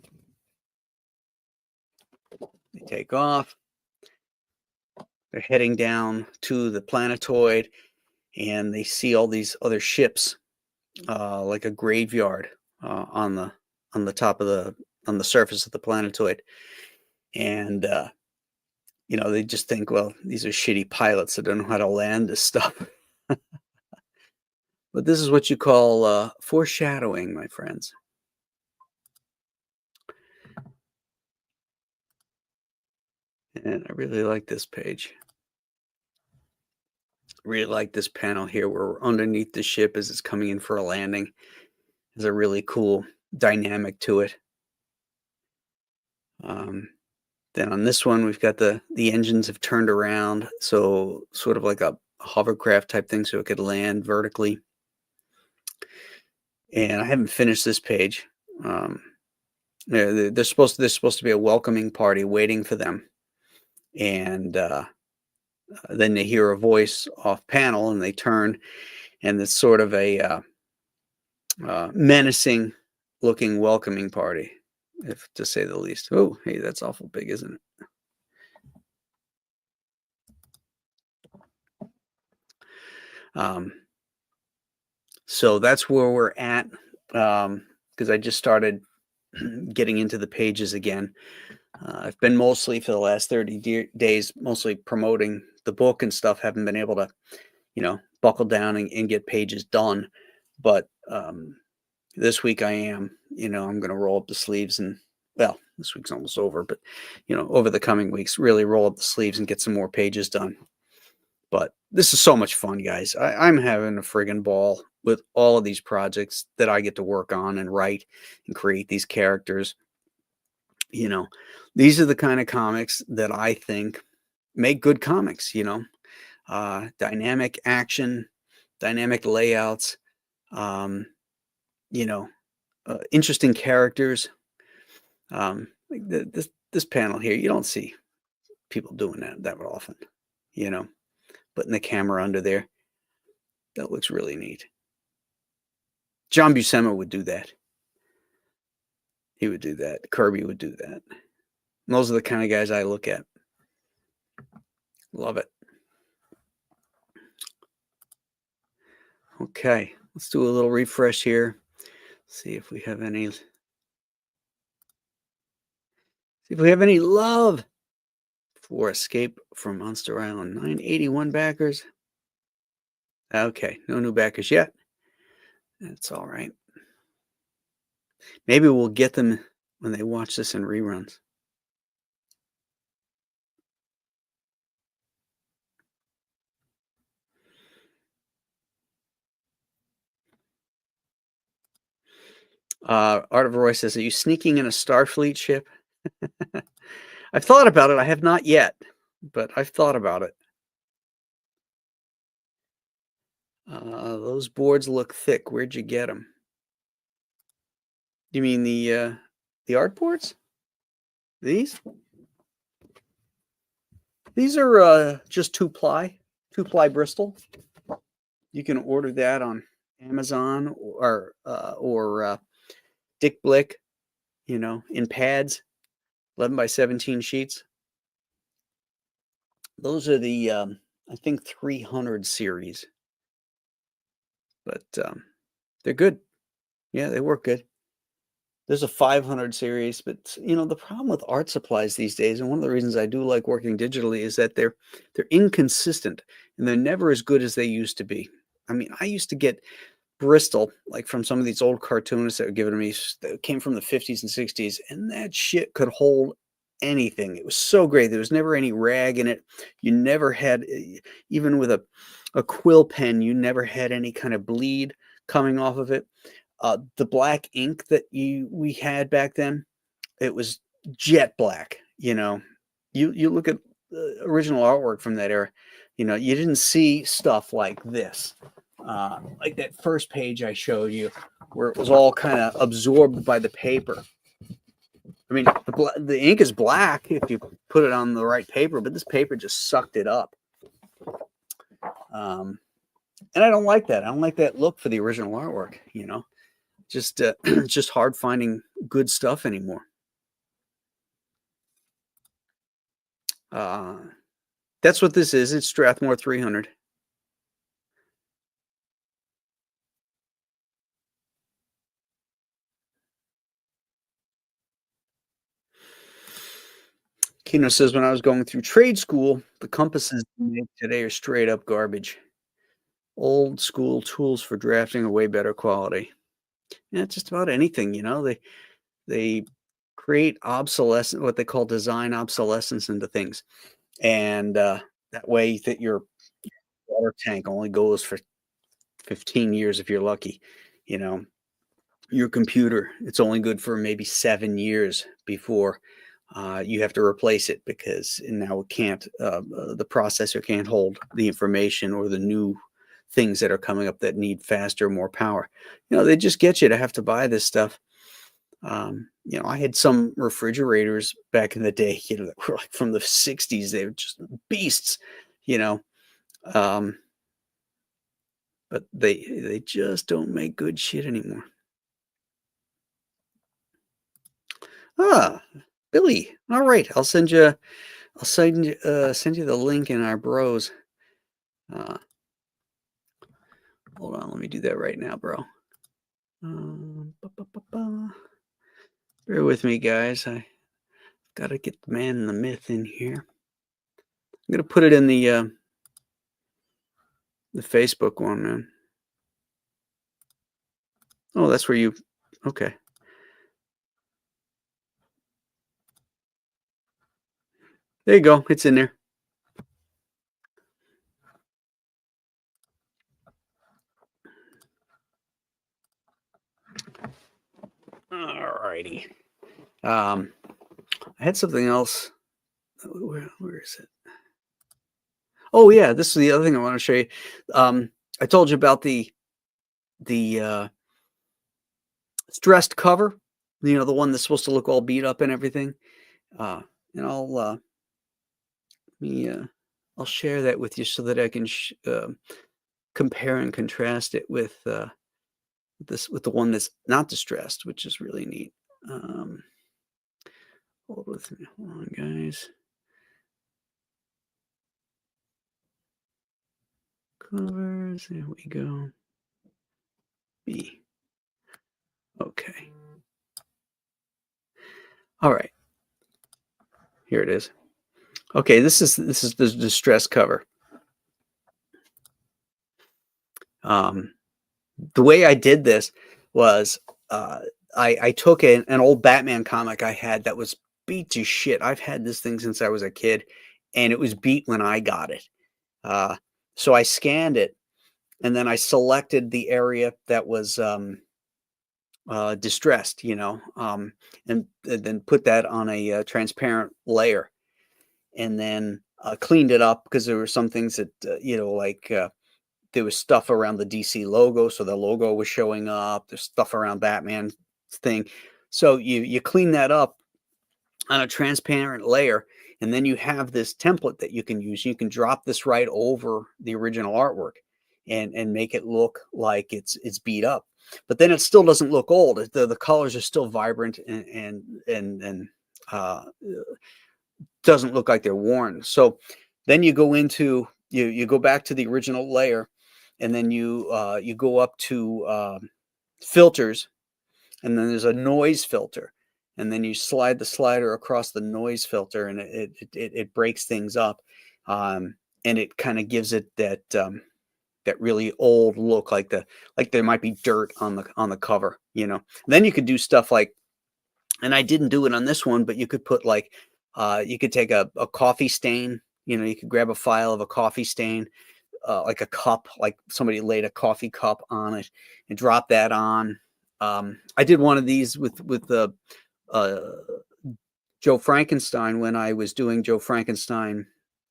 They take off. They're heading down to the planetoid, and they see all these other ships, like a graveyard on the top of the surface of the planetoid, and you know, they just think, well, these are shitty pilots that don't know how to land this stuff. But this is what you call foreshadowing, my friends. And I really like this page. Really like this panel here where we're underneath the ship as it's coming in for a landing. There's a really cool dynamic to it. Then on this one, we've got the engines have turned around, so sort of like a hovercraft type thing, so it could land vertically. And I haven't finished this page. There's supposed to be a welcoming party waiting for them, and then they hear a voice off panel, and they turn, and it's sort of a menacing looking welcoming party. if to say the least. Oh, hey, that's awful big, isn't it? So that's where we're at, because I just started getting into the pages again. I've been mostly for the last 30 days, mostly promoting the book and stuff. Haven't been able to, buckle down and get pages done. But this week I am, I'm going to roll up the sleeves and, well, this week's almost over, but, over the coming weeks, really roll up the sleeves and get some more pages done. But this is so much fun, guys. I'm having a friggin' ball with all of these projects that I get to work on and write and create these characters. These are the kind of comics that I think make good comics, dynamic action, dynamic layouts, interesting characters. Like this panel here, you don't see people doing that often, putting the camera under there. That looks really neat. John Buscema would do that. He would do that. Kirby would do that. And those are the kind of guys I look at. Love it. Okay, let's do a little refresh here. See if we have any. See if we have any love for Escape from Monster Island. 981 backers. Okay, no new backers yet. That's all right. Maybe we'll get them when they watch this in reruns. Art of Roy says, are you sneaking in a Starfleet ship? I've thought about it. I have not yet, but I've thought about it. Those boards look thick. Where'd you get them? You mean the art boards? These? These are just two-ply Bristol. You can order that on Amazon or Dick Blick, in pads, 11 by 17 sheets. Those are the, I think, 300 series. But they're good. Yeah, they work good. There's a 500 series, but the problem with art supplies these days, and one of the reasons I do like working digitally, is that they're inconsistent and they're never as good as they used to be. I mean, I used to get Bristol, like from some of these old cartoonists that were given to me that came from the 50s and 60s, and that shit could hold anything. It was so great. There was never any rag in it. You never had, even with a quill pen, you never had any kind of bleed coming off of it. The black ink that we had back then, it was jet black. You look at the original artwork from that era, you didn't see stuff like this. Like that first page I showed you, where it was all kind of absorbed by the paper. I mean, the ink is black if you put it on the right paper, but this paper just sucked it up. And I don't like that. I don't like that look for the original artwork. Just it's just hard finding good stuff anymore. That's what this is. It's Strathmore 300. Kino says, when I was going through trade school, the compasses today are straight up garbage. Old school tools for drafting are way better quality. Yeah, just about anything, they create obsolescence, what they call design obsolescence into things. And that way that your water tank only goes for 15 years if you're lucky. Your computer, it's only good for maybe 7 years before you have to replace it, because now it can't, the processor can't hold the information or the new things that are coming up that need faster, more power. They just get you to have to buy this stuff. I had some refrigerators back in the day, that were like from the 60s. They were just beasts, but they just don't make good shit anymore. Ah, Billy. All right, I'll send you send you the link in our bros. Hold on, let me do that right now, bro. Bear with me, guys. I gotta get the man and the myth in here. I'm gonna put it in the Facebook one, man. Oh, that's where you. Okay. There you go. It's in there. All righty. I had something else. Where is it? Oh yeah, this is the other thing I want to show you. I told you about the stressed cover. You know, the one that's supposed to look all beat up and everything. And I'll I'll share that with you so that I can compare and contrast it with the one that's not distressed, which is really neat. Hold with me, hold on, guys. Covers, there we go. B. Okay. All right. Here it is. Okay, this is the distress cover. The way I did this was I took an old Batman comic I had that was beat to shit. I've had this thing since I was a kid, and it was beat when I got it. So I scanned it, and then I selected the area that was distressed, you know, and then put that on a transparent layer, and then cleaned it up because there were some things that you know, like there was stuff around the DC logo, so the logo was showing up. There's stuff around Batman thing, so you clean that up on a transparent layer, and then you have this template that you can use. You can drop this right over the original artwork and make it look like it's beat up, but then it still doesn't look old. The colors are still vibrant and doesn't look like they're worn. So then you go into you go back to the original layer, and then you go up to filters, and then there's a noise filter, and then you slide the slider across the noise filter, and it breaks things up, and it kind of gives it that that really old look, like there might be dirt on the cover, you know. Then you could do stuff like, and I didn't do it on this one, but you could put like you could take a coffee stain, you know, you could grab a file of a coffee stain, like a cup, like somebody laid a coffee cup on it, and drop that on. I did one of these with the Joe Frankenstein when I was doing Joe Frankenstein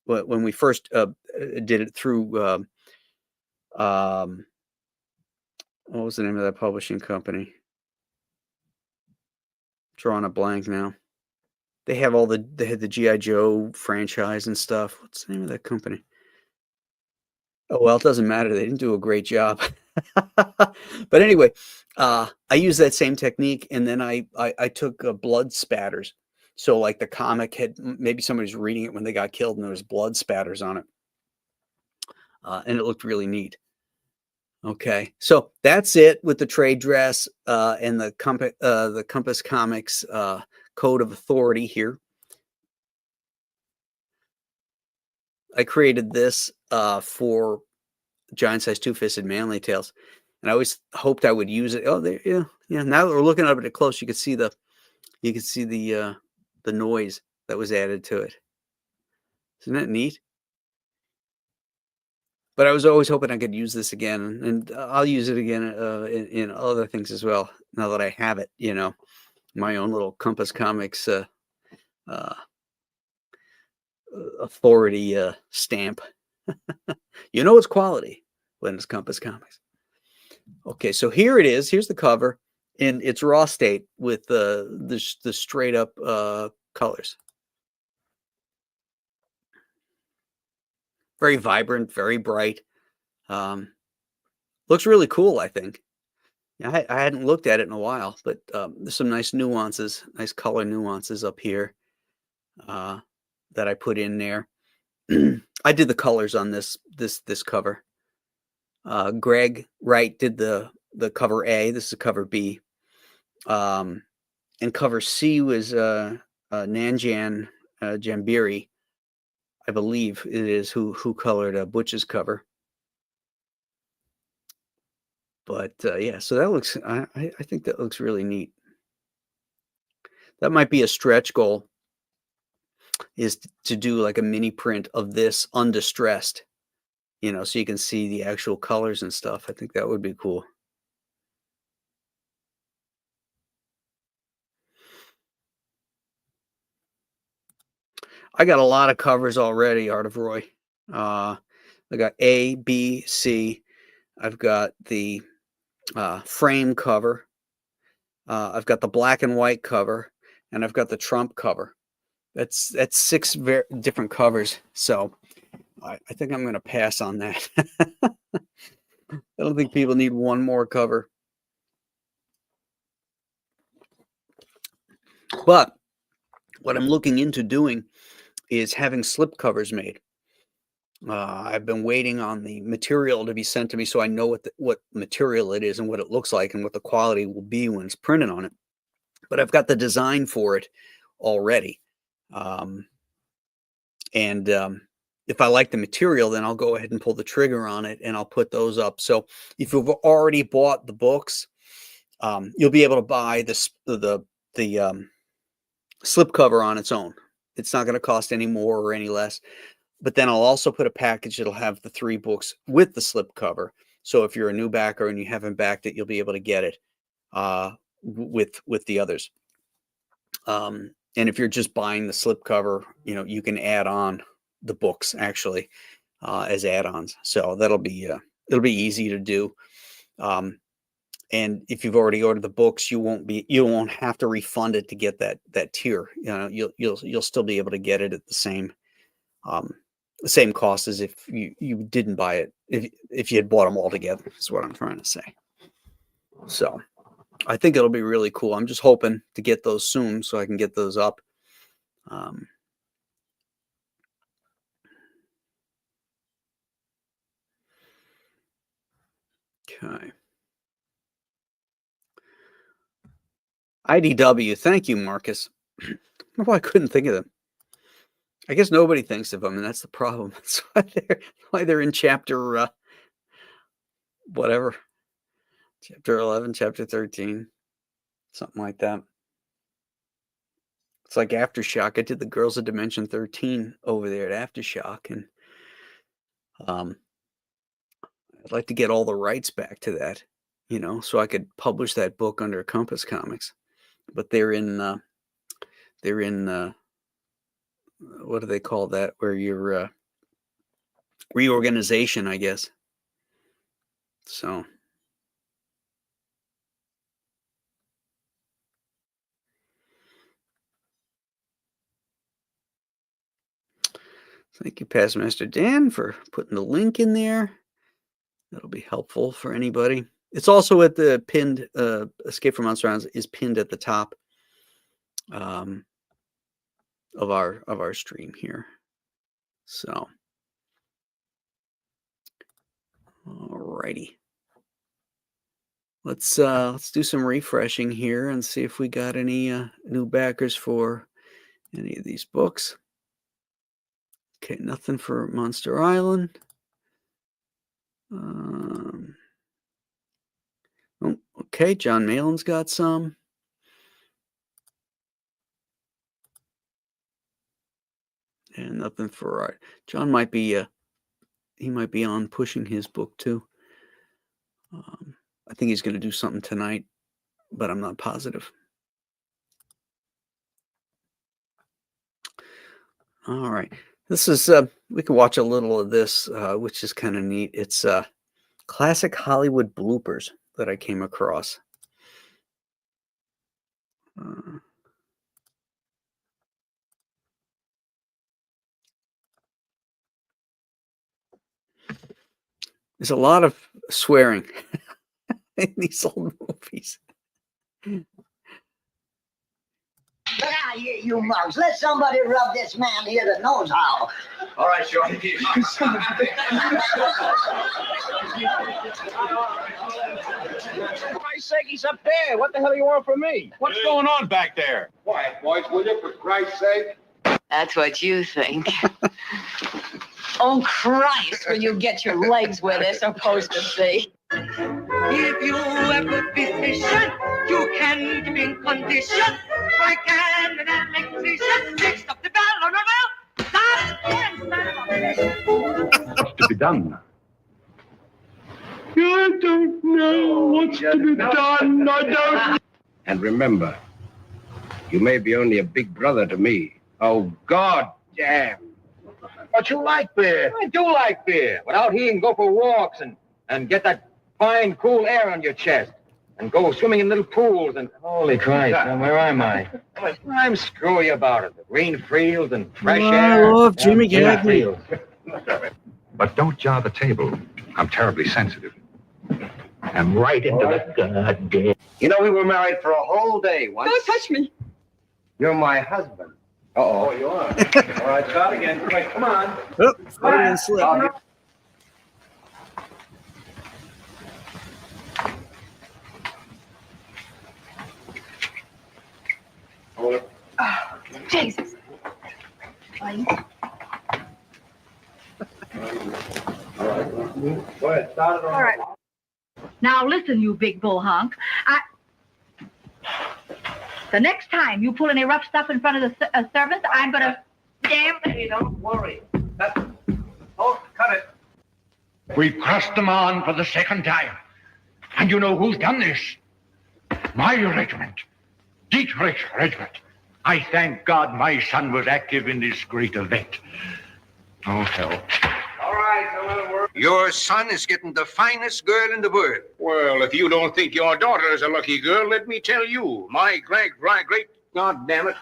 when we first did it through what was the name of that publishing company? Drawing a blank now. They have they had the G.I. Joe franchise and stuff. What's the name of that company? Oh, well, it doesn't matter. They didn't do a great job. But anyway, I used that same technique, and then I took blood spatters. So like the comic had, maybe somebody's reading it when they got killed, and there was blood spatters on it. And it looked really neat. Okay, so that's it with the trade dress and the Compass Comics Code of Authority here. I created this for Giant Size Two-Fisted Manly Tales, and I always hoped I would use it. Oh, there, yeah. Now that we're looking at it close, you can see the noise that was added to it. Isn't that neat? But I was always hoping I could use this again, and I'll use it again in other things as well. Now that I have it, you know, my own little Compass Comics authority stamp. You know it's quality when it's Compass Comics. Okay, so here it is. Here's the cover in its raw state with the straight up colors. Very vibrant, very bright. Looks really cool, I think. I hadn't looked at it in a while, but there's some nice nuances, nice color nuances up here that I put in there. I did the colors on this cover. Greg Wright did the cover A. This is cover B. And cover C was Nanjan Jambiri, I believe it is, who colored Butch's cover. But yeah, so that looks, I think that looks really neat. That might be a stretch goal, is to do like a mini print of this undistressed, you know, so you can see the actual colors and stuff. I think that would be cool. I got a lot of covers already, Art of Roy. I got A, B, C. I've got the frame cover. I've got the black and white cover, and I've got the Trump cover. That's 6 different covers. So I think I'm going to pass on that. I don't think people need one more cover. But what I'm looking into doing is having slip covers made. I've been waiting on the material to be sent to me so I know what material it is and what it looks like and what the quality will be when it's printed on it. But I've got the design for it already. If I like the material, then I'll go ahead and pull the trigger on it and I'll put those up. So if you've already bought the books, you'll be able to buy the slipcover on its own. It's not going to cost any more or any less. But then I'll also put a package that'll have the 3 books with the slipcover. So if you're a new backer and you haven't backed it, you'll be able to get it with the others. And if you're just buying the slipcover, you know, you can add on the books actually as add-ons. So that'll be it'll be easy to do. And if you've already ordered the books, you won't have to refund it to get that tier. You know, you'll still be able to get it at the same cost as if you didn't buy it, if you had bought them all together, is what I'm trying to say. So I think it'll be really cool. I'm just hoping to get those soon so I can get those up. Okay. IDW, thank you, Marcus. I don't know why I couldn't think of them. I guess nobody thinks of them, and that's the problem. That's why they're in chapter whatever, chapter 11, chapter 13, something like that. It's like Aftershock. I did the Girls of Dimension 13 over there at Aftershock, and I'd like to get all the rights back to that, you know, so I could publish that book under Compass Comics. But they're in what do they call that? Where you're reorganization, I guess. So thank you, Past Master Dan, for putting the link in there. That'll be helpful for anybody. It's also at the pinned Escape from Monster Island is pinned at the top of our stream here. So alrighty. Let's do some refreshing here and see if we got any new backers for any of these books. Okay, nothing for Monster Island. Oh, okay, John Malin's got some. And nothing for Art. John might be he might be on pushing his book too. I think he's going to do something tonight, but I'm not positive. All right. This is, we can watch a little of this, which is kind of neat. It's classic Hollywood bloopers that I came across. There's a lot of swearing in these old piece. Ah, you mugs. Let somebody rub this man here that knows how. All right, Shorty. For Christ's sake, he's up there. What the hell do you want from me? What's going on back there? Quiet, boys, will you, for Christ's sake? That's what you think. Oh, Christ, will you get your legs where they're supposed to be? If you ever be fishing, you can keep in condition. I can an electrician fix up the bell on the bell. What's to be done? I don't know what's to be done. I don't. And remember, you may be only a big brother to me. Oh, God damn. But you like beer. I do like beer. But out here you can go for walks and get that fine, cool air on your chest. And go swimming in little pools and... Holy Christ, now where am I? I'm screwy about it. The green fields and fresh air. I love Jimmy Gagney. But don't jar the table. I'm terribly sensitive. I'm right into the goddamn. You know, we were married for a whole day once. Don't touch me. You're my husband. Uh-oh. Oh, you are? All right, start again. Quick, come on. Oh, Freudian slip. Hold it. Oh, Jesus. Go ahead, start it on. All right. Now listen, you big bull honk. The next time you pull any rough stuff in front of the servants, I'm gonna... Damn. Hey, don't worry. Oh, cut it. We've crossed them on for the second time. And you know who's done this? My regiment. Dietrich's regiment. I thank God my son was active in this great event. Oh, hell. All right, no other word. Your son is getting the finest girl in the world. Well, if you don't think your daughter is a lucky girl, let me tell you, my great, God damn it.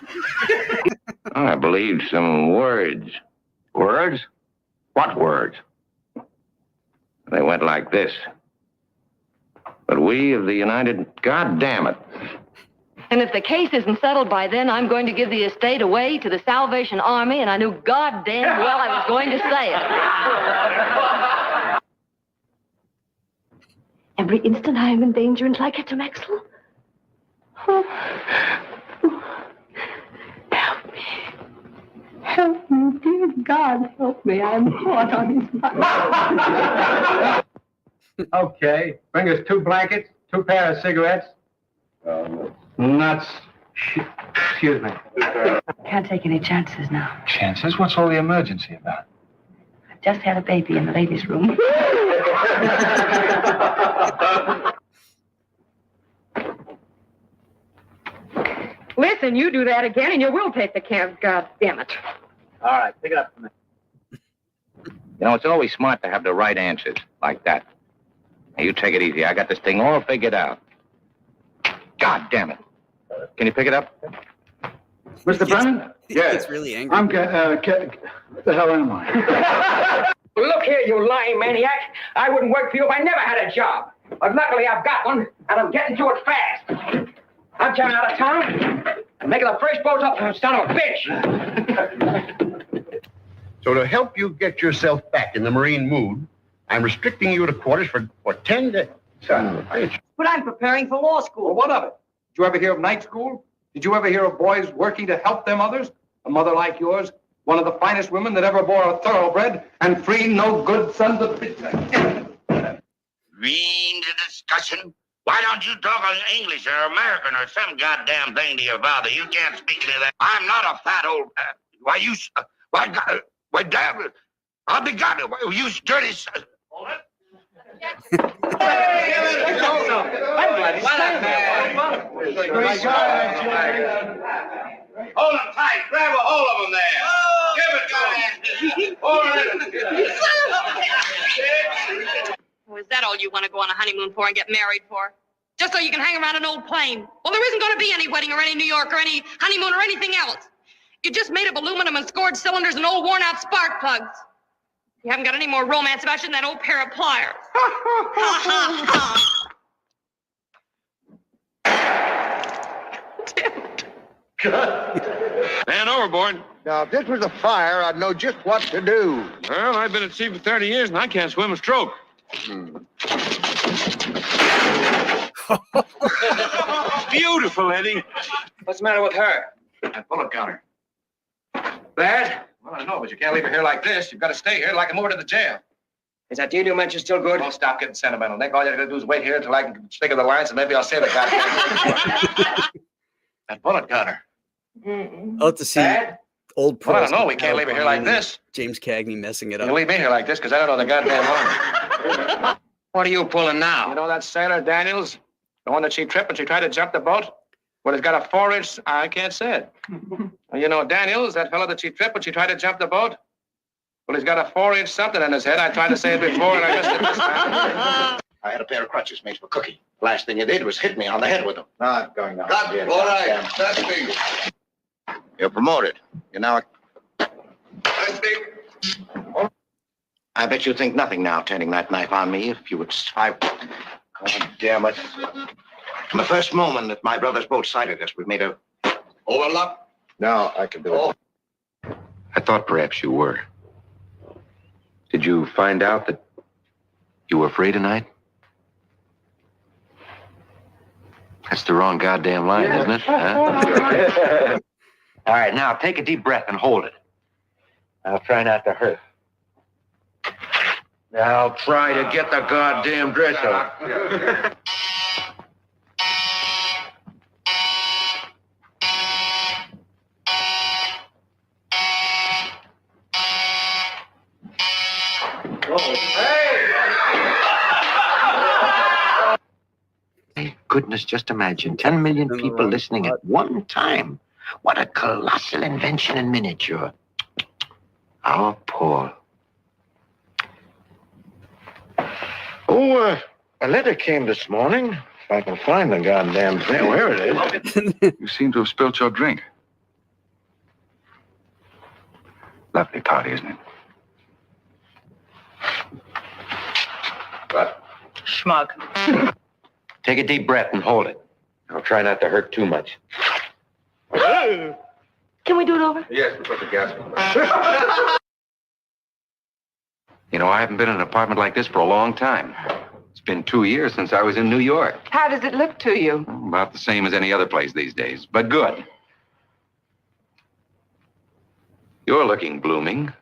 I believed some words. Words? What words? They went like this. But we of the United... God damn it. And if the case isn't settled by then, I'm going to give the estate away to the Salvation Army, and I knew goddamn well I was going to say it. Every instant I am in danger until I get to Maxwell. Oh. Help me. Help me, dear God, help me. I'm caught on his mind. Okay, bring us 2 blankets, 2 pairs of cigarettes. Nuts. Excuse me. Can't take any chances now. Chances? What's all the emergency about? I've just had a baby in the ladies' room. Listen, you do that again, and you will take the camp. God damn it. All right, pick it up for me. You know, it's always smart to have the right answers, like that. Now, you take it easy. I got this thing all figured out. God damn it. Can you pick it up? Mr. Brennan? It's really angry. What the hell am I? Look here, you lying maniac. I wouldn't work for you if I never had a job. But luckily I've got one, and I'm getting to it fast. I'm turning out of town and making the first boat up from son of a bitch. So to help you get yourself back in the Marine mood, I'm restricting you to quarters for 10 days. But I'm preparing for law school. Well, what of it? Did you ever hear of night school? Did you ever hear of boys working to help them others? A mother like yours, one of the finest women that ever bore a thoroughbred, and free no good sons of bitches. Means a discussion? Why don't you talk English or American or some goddamn thing to your father? You can't speak to me that. I'm not a fat old... damn it. I'll be goddamn... You dirty... Hold them tight. Grab a hold of them there. Give it to them. Hold it. Oh, is that all you want to go on a honeymoon for and get married for? Just so you can hang around an old plane? Well, there isn't going to be any wedding or any New York or any honeymoon or anything else. You just made of aluminum and scored cylinders and old worn-out spark plugs. You haven't got any more romance about you than that old pair of pliers. Ha, ha, ha. Man overboard. Now, if this was a fire, I'd know just what to do. Well, I've been at sea for 30 years and I can't swim a stroke. Beautiful, Eddie. What's the matter with her? That bullet counter. Bad? Well, I know, but you can't leave her here like this. You've got to stay here like I'm over to the jail. Is that deal you mentioned still good? Don't stop getting sentimental, Nick. All you gotta do is wait here until I can stick of the lines, and maybe I'll say the goddamn that bullet counter. I'll have to see Bad? old Well, I pros. don't know. We can't leave her here like this. James Cagney messing it You up. leave me here like this because I don't know the goddamn line. What are you pulling now? You know that sailor, Daniels? The one that she tripped when she tried to jump the boat? Well, he's got a 4-inch... I can't say it. Well, you know Daniels, that fellow that she tripped when she tried to jump the boat? Well, he's got a 4-inch something in his head. I tried to say it before and I missed it this time. I had a pair of crutches made for Cookie. The last thing you did was hit me on the head with them. Not going on. God, Yeah, all right. goddamn. That's big. You're promoted. You're now a... That's big. I bet you think nothing now, turning that knife on me. If you would... God damn it. From the first moment that my brother's boat sighted us, we made a... Overlap? Now I can do it. I thought perhaps you were. Did you find out that you were free tonight? That's the wrong goddamn line, isn't it? Huh? All right, now take a deep breath and hold it. I'll try not to hurt. Now try to get the goddamn dress off. My goodness, just imagine 10 million people listening at one time. What a colossal invention in miniature. Our Paul. Oh, a letter came this morning. If I can find the goddamn thing, where it is. You seem to have spilt your drink. Lovely party, isn't it? What? Schmuck. Take a deep breath and hold it. I'll try not to hurt too much. Can we do it over? Yes, we put the gas on. You know, I haven't been in an apartment like this for a long time. It's been 2 years since I was in New York. How does it look to you? About the same as any other place these days, but good. You're looking blooming.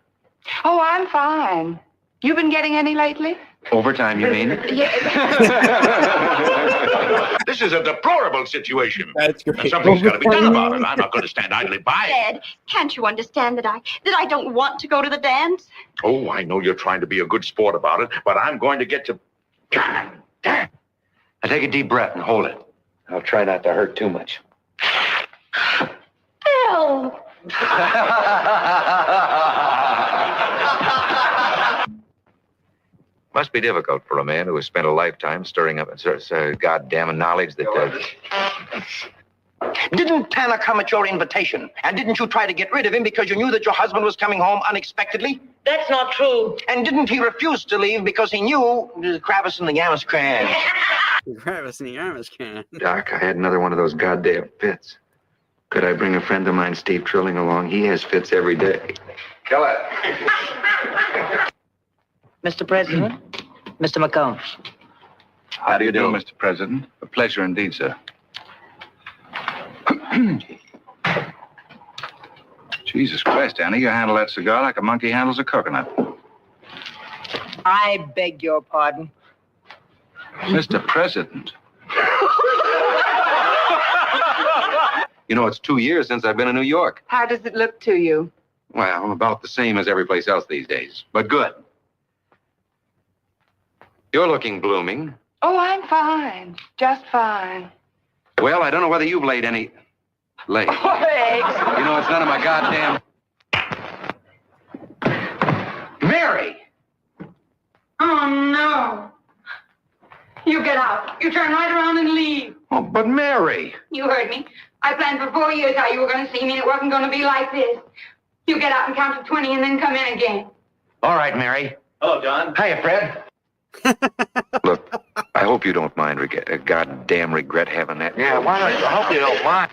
Oh, I'm fine. You been getting any lately? Overtime, you mean? This is a deplorable situation. That's great. And something's got to be done about it. I'm not going to stand idly by. Dad, can't you understand that I don't want to go to the dance? Oh, I know you're trying to be a good sport about it, but I'm going to get to... Now take a deep breath and hold it. I'll try not to hurt too much. Phil! Must be difficult for a man who has spent a lifetime stirring up goddamn knowledge that... Didn't Tanner come at your invitation? And didn't you try to get rid of him because you knew that your husband was coming home unexpectedly? That's not true. And didn't he refuse to leave because he knew the crevice in the Yamas can? Travis in the Armas can. Doc, I had another one of those goddamn fits. Could I bring a friend of mine, Steve Trilling, along? He has fits every day. Kill it. Mr. President, Mr. McComb. How do you do, Mr. President? A pleasure indeed, sir. Jesus Christ, Annie, you handle that cigar like a monkey handles a coconut. I beg your pardon. Mr. President. You know, it's 2 years since I've been in New York. How does it look to you? Well, about the same as every place else these days, but good. You're looking blooming. Oh, I'm fine. Just fine. Well, I don't know whether you've laid any... Laid. Eggs. You know, it's none of my goddamn... Mary! Oh, no. You get out. You turn right around and leave. Oh, but Mary! You heard me. I planned for 4 years how you were going to see me, and it wasn't going to be like this. You get out and count to 20 and then come in again. All right, Mary. Hello, John. Hiya, Fred. Look, I hope you don't mind goddamn regret having that. Yeah, why don't you? I hope you don't mind.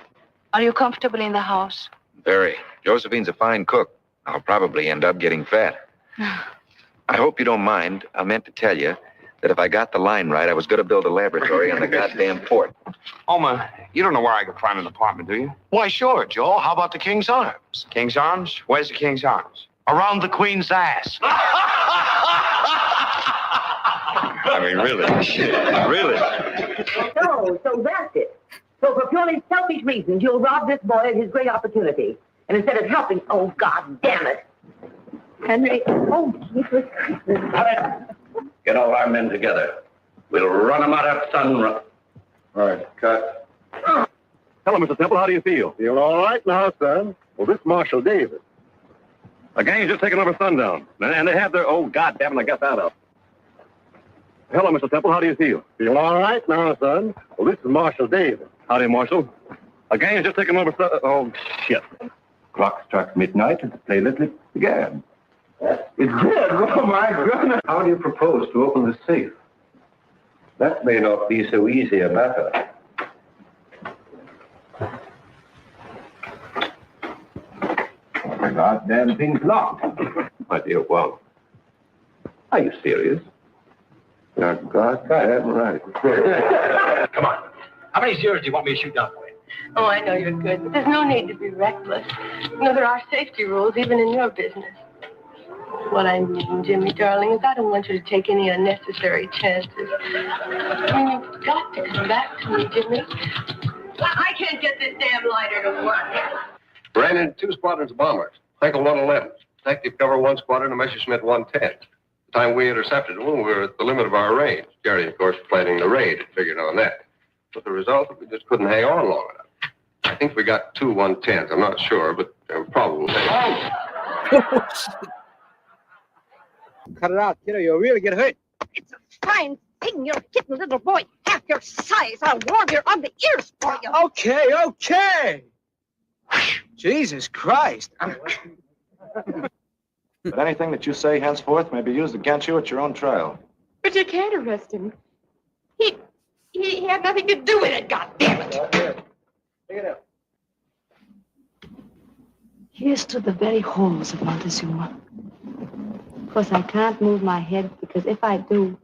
Are you comfortable in the house? Very. Josephine's a fine cook. I'll probably end up getting fat. I hope you don't mind. I meant to tell you that if I got the line right, I was going to build a laboratory on the goddamn fort. Oma, you don't know where I could find an apartment, do you? Why, sure, Joe. How about the King's Arms? King's Arms? Where's the King's Arms? Around the Queen's ass. I mean, really? Really? So that's it. So for purely selfish reasons, you'll rob this boy of his great opportunity. And instead of helping, oh, God damn it. Henry, oh, Jesus Christ. Get all our men together. We'll run them out of Sunrun. All right, cut. Hello, Mr. Temple. How do you feel? Feel all right now, son. Well, this Marshal Davis. The gang's just taken over Sundown. And they have their, oh, God damn it, I got that up. Hello, Mr. Temple. How do you feel? Feel all right now, son. Well, this is Marshal Davis. Howdy, Marshal. A gang's just taken over oh, shit. Clock struck midnight and the playlet began. It did? Oh, my goodness. How do you propose to open the safe? That may not be so easy a matter. The goddamn thing's locked. My dear Walt, are you serious? You're goddamn right. Come on. How many zeros do you want me to shoot down for you? Oh, I know you're good, but there's no need to be reckless. You know, there are safety rules even in your business. What I mean, Jimmy, darling, is I don't want you to take any unnecessary chances. I mean, you've got to come back to me, Jimmy. I can't get this damn lighter to work. Ran into 2 squadrons of bombers. Frankel 111. Detective cover 1 squadron and Messerschmitt 110. The time we intercepted them, we were at the limit of our range. Jerry, of course, planning the raid, had figured on that. But the result, we just couldn't hang on long enough. I think we got 2 110s. I'm not sure, but probably. Cut it out, kiddo. You'll really get hurt. It's a fine thing. You're a kitten little boy, half your size. I'll warm your ugly ears for you. Okay. Jesus Christ. But anything that you say henceforth may be used against you at your own trial. But you can't arrest him. He had nothing to do with it, God damn it. Here's to the very halls of Montezuma. Of course, I can't move my head because if I do,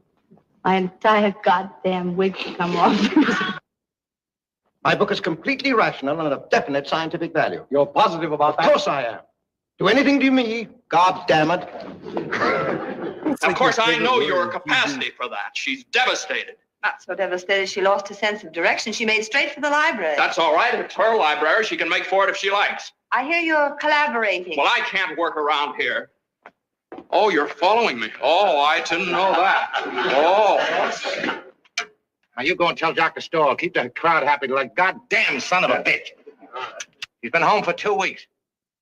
my entire goddamn wig will come off. My book is completely rational and of definite scientific value. You're positive about that? Of course I am. Do anything to me, God damn it. Of course, I know your capacity for that. She's devastated. Not so devastated she lost her sense of direction. She made straight for the library. That's all right. It's her library. She can make for it if she likes. I hear you're collaborating. Well, I can't work around here. Oh, you're following me. Oh, I didn't know that. Oh. Now you go and tell Dr. Stoll, keep the crowd happy like goddamn son of a bitch. He's been home for 2 weeks.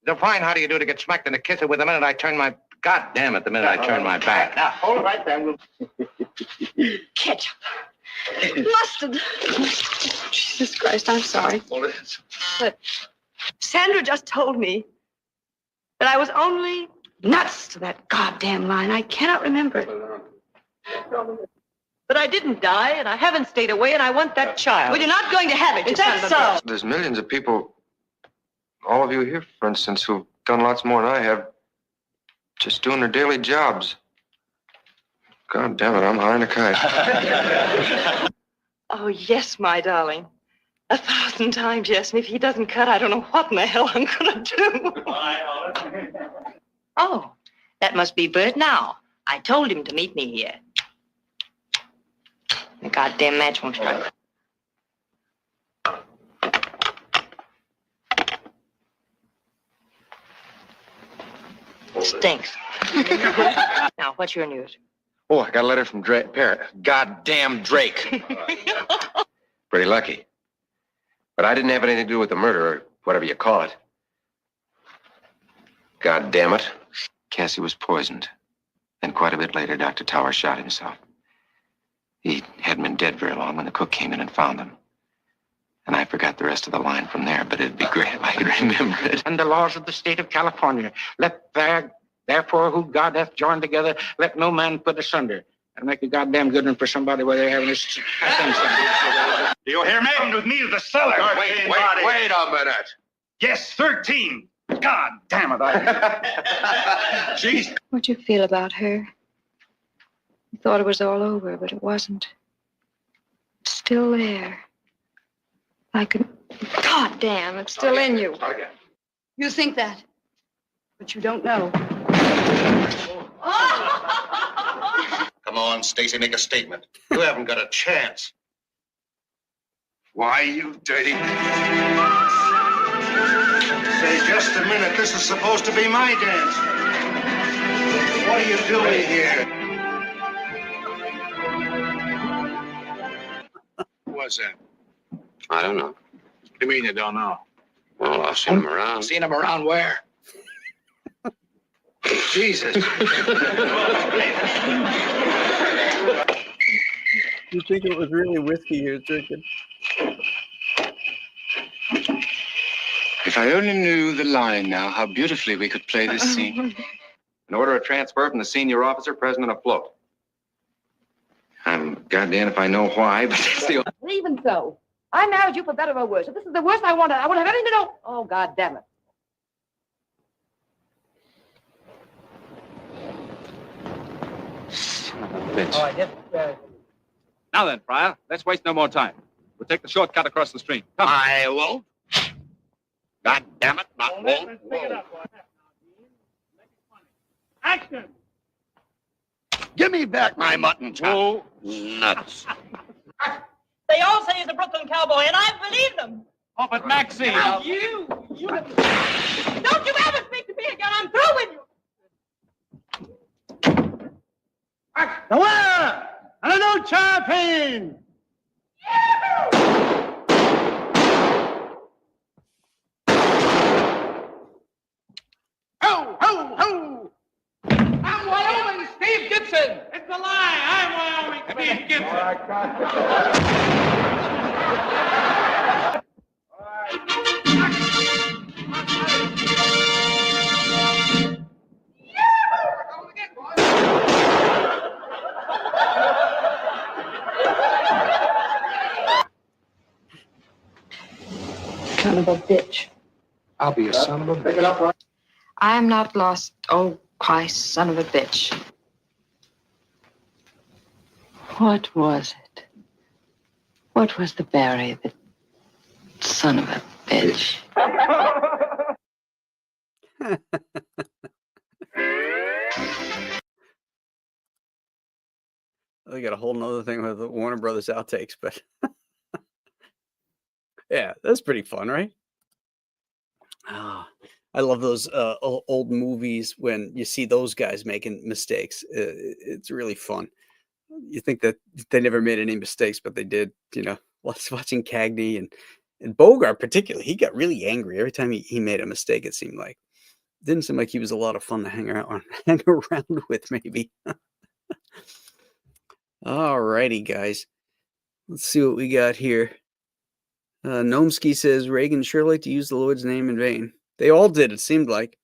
They'll find how do you do to get smacked in the kisser with the minute I turn my... God damn it, the minute I turn my back. Now, hold it right there. Ketchup. Mustard. Jesus Christ, I'm sorry. Well, it's... But Sandra just told me that I was only nuts to that goddamn line. I cannot remember it. But I didn't die, and I haven't stayed away, and I want that child. Well, you're not going to have it. Is that so? There's millions of people, all of you here, for instance, who've done lots more than I have, just doing their daily jobs. God damn it, I'm high in a kite. Oh, yes, my darling. 1,000 times yes, and if he doesn't cut, I don't know what in the hell I'm going to do. Oh, that must be Bert now. I told him to meet me here. The goddamn match won't strike. Stinks. Now, what's your news? Oh, I got a letter from goddamn Drake. Pretty lucky. But I didn't have anything to do with the murder, or whatever you call it. God damn it. Cassie was poisoned. Then quite a bit later, Dr. Tower shot himself. He hadn't been dead very long when the cook came in and found him. And I forgot the rest of the line from there, but it'd be great if I could remember it. And the laws of the state of California. Therefore, who God hath joined together, let no man put asunder. And make a goddamn good one for somebody where they're having a... Do you hear me? Come with me to the cellar. Wait a minute. Yes, 13. God damn it. Jeez. What'd you feel about her? You thought it was all over, but it wasn't. It's still there. Like a... God damn, it's still in you. You think that, but you don't know. Come on, Stacy, make a statement. You haven't got a chance. Why, you dirty... Say, just a minute. This is supposed to be my dance. What are you doing here? Who was that? I don't know. What do you mean you don't know? Well, I've seen him around. Seen him around where? Jesus. You think it was really whiskey he was drinking? If I only knew the line now, how beautifully we could play this scene. An order of transfer from the senior officer president afloat. I'm goddamn if I know why, but it's the... Even so, I married you for better or worse. If this is the worst I wanted, I wouldn't have anything to know. Oh, God damn it. Son of a bitch. Oh, I guess. Now then, Fryer, let's waste no more time. We'll take the shortcut across the stream. Come. I won't. God damn it, not won't. Action! Give me back my mutton chop. Nuts. They all say he's a Brooklyn cowboy, and I believe them. Oh, but Maxie... Now you... Don't you ever speak to me again. I'm through with you. The winner! And a new champion! Ho, ho, ho! I'm Wyoming, Steve Gibson. It's a lie! I'm Wyoming Steve Gibson! Son of a bitch. I'll be a son of a bitch. I am not lost. Oh, Christ, son of a bitch. What was it? What was the berry that... Son of a bitch. They got a whole nother thing with the Warner Brothers outtakes, but yeah, that's pretty fun, right? Ah, I love those old movies when you see those guys making mistakes. It's really fun. You think that they never made any mistakes, but they did. You know, watching Cagney and Bogart particularly, he got really angry every time he made a mistake. It seemed like didn't seem like he was a lot of fun to hang around with, maybe. All righty, guys. Let's see what we got here. Gnomsky says Reagan sure liked to use the Lord's name in vain. They all did, it seemed like.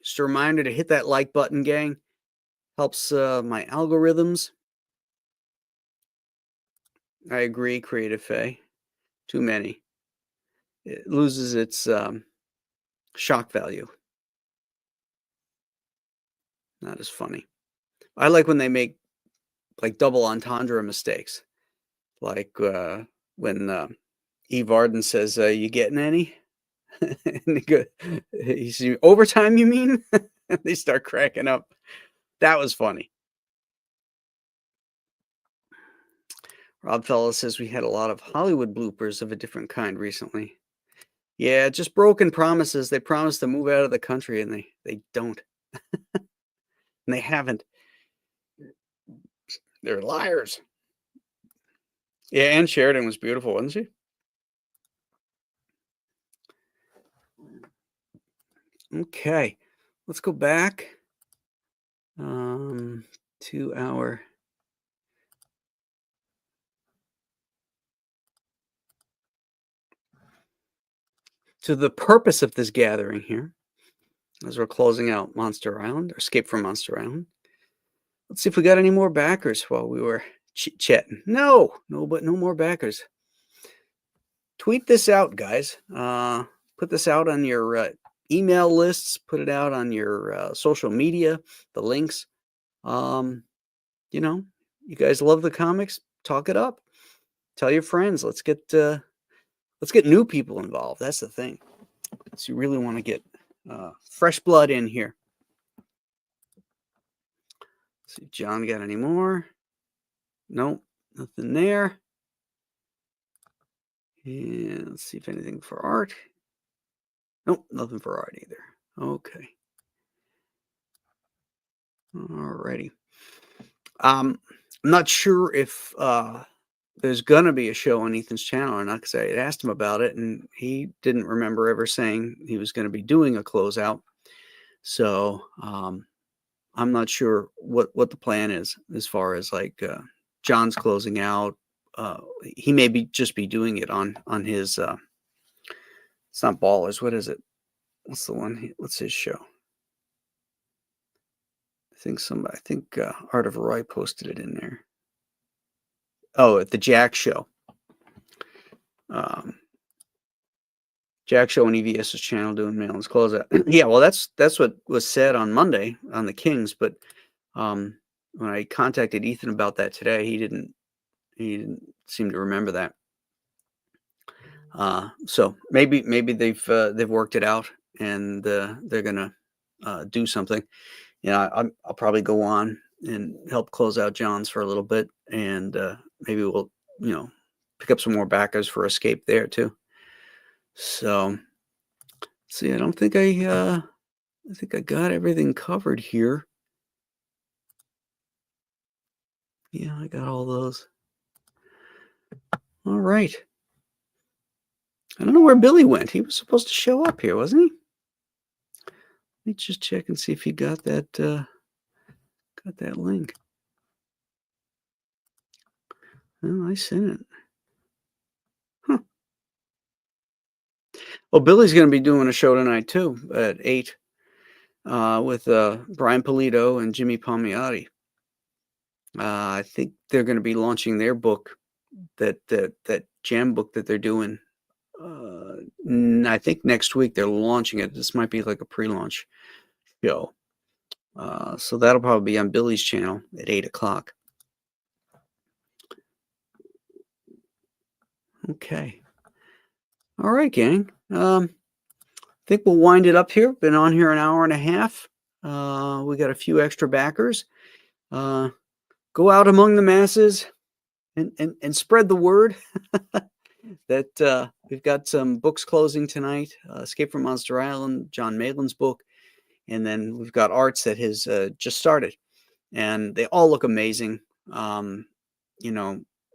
Just a reminder to hit that like button, gang. Helps my algorithms. I agree, Creative Faye. Too many. It loses its shock value. Not as funny. I like when they make like double entendre mistakes. Like when Eve Arden says, you getting any? And he says, overtime, you mean? And they start cracking up. That was funny. Rob Fella says we had a lot of Hollywood bloopers of a different kind recently. Yeah, just broken promises. They promised to move out of the country and they don't. And they haven't. They're liars. Yeah, Ann Sheridan was beautiful, wasn't she? Okay, let's go back to our the purpose of this gathering here, as we're closing out Monster Island, or Escape from Monster Island. Let's see if we got any more backers while we were chit-chatting. No, but no more backers. Tweet this out, guys. Put this out on your email lists. Put it out on your social media. The links. You know, you guys love the comics. Talk it up. Tell your friends. Let's get new people involved. That's the thing. So you really want to get fresh blood in here. Let's see if John got any more. Nope, nothing there. And let's see if anything for Art. Nope, nothing for Art either. Okay. Alrighty. I'm not sure if there's gonna be a show on Ethan's channel or not, because I had asked him about it and he didn't remember ever saying he was going to be doing a closeout. So I'm not sure what the plan is as far as like John's closing out. He may be doing it on his it's not Ballers. What is it? What's the one? What's his show? I think Art of Roy posted it in there. Oh, at the Jack Show. Jack Show on EVS's channel doing Malin's closeout. Yeah, well, that's what was said on Monday on the Kings. But when I contacted Ethan about that today, he didn't seem to remember that. So maybe they've worked it out and they're gonna do something. I'll probably go on and help close out John's for a little bit, and maybe we'll pick up some more backers for Escape there too. So see, I don't think I got everything covered here. Yeah, I got all those. All right. I don't know where Billy went. He was supposed to show up here, wasn't he? Let me just check and see if he got that link. Oh, I sent it. Huh. Well, Billy's going to be doing a show tonight too at 8 with Brian Polito and Jimmy Palmiotti. I think they're going to be launching their book, that jam book that they're doing. I think next week they're launching it. This might be like a pre-launch show. So that'll probably be on Billy's channel at 8 o'clock. Okay. All right, gang. I think we'll wind it up here. Been on here an hour and a half. We got a few extra backers. Go out among the masses and spread the word that we've got some books closing tonight. Escape from Monster Island, John Malin's book. And then we've got Arts that has just started. And they all look amazing.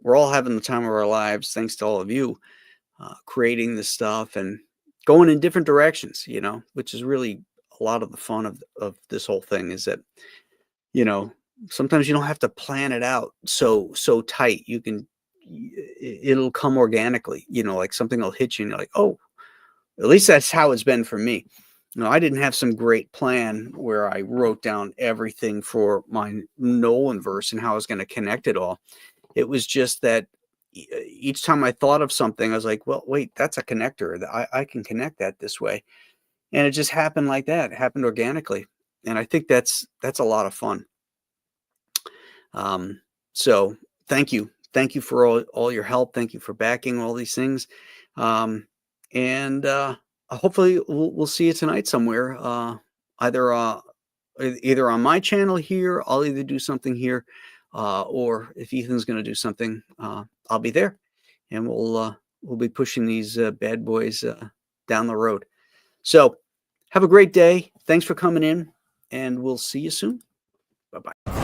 We're all having the time of our lives, thanks to all of you, creating this stuff and going in different directions, which is really a lot of the fun of this whole thing, is that, sometimes you don't have to plan it out so tight. It'll come organically, like something will hit you and you're like, oh, at least that's how it's been for me. I didn't have some great plan where I wrote down everything for my Nolan verse and how I was going to connect it all. It was just that each time I thought of something, I was like, well, wait, that's a connector. I can connect that this way. And it just happened like that. It happened organically. And I think that's a lot of fun. So thank you. Thank you for all your help. Thank you for backing all these things. And hopefully we'll see you tonight somewhere, either on my channel here. I'll either do something here, or if Ethan's going to do something, I'll be there, and we'll be pushing these bad boys down the road. So have a great day. Thanks for coming in, and we'll see you soon. Bye-bye.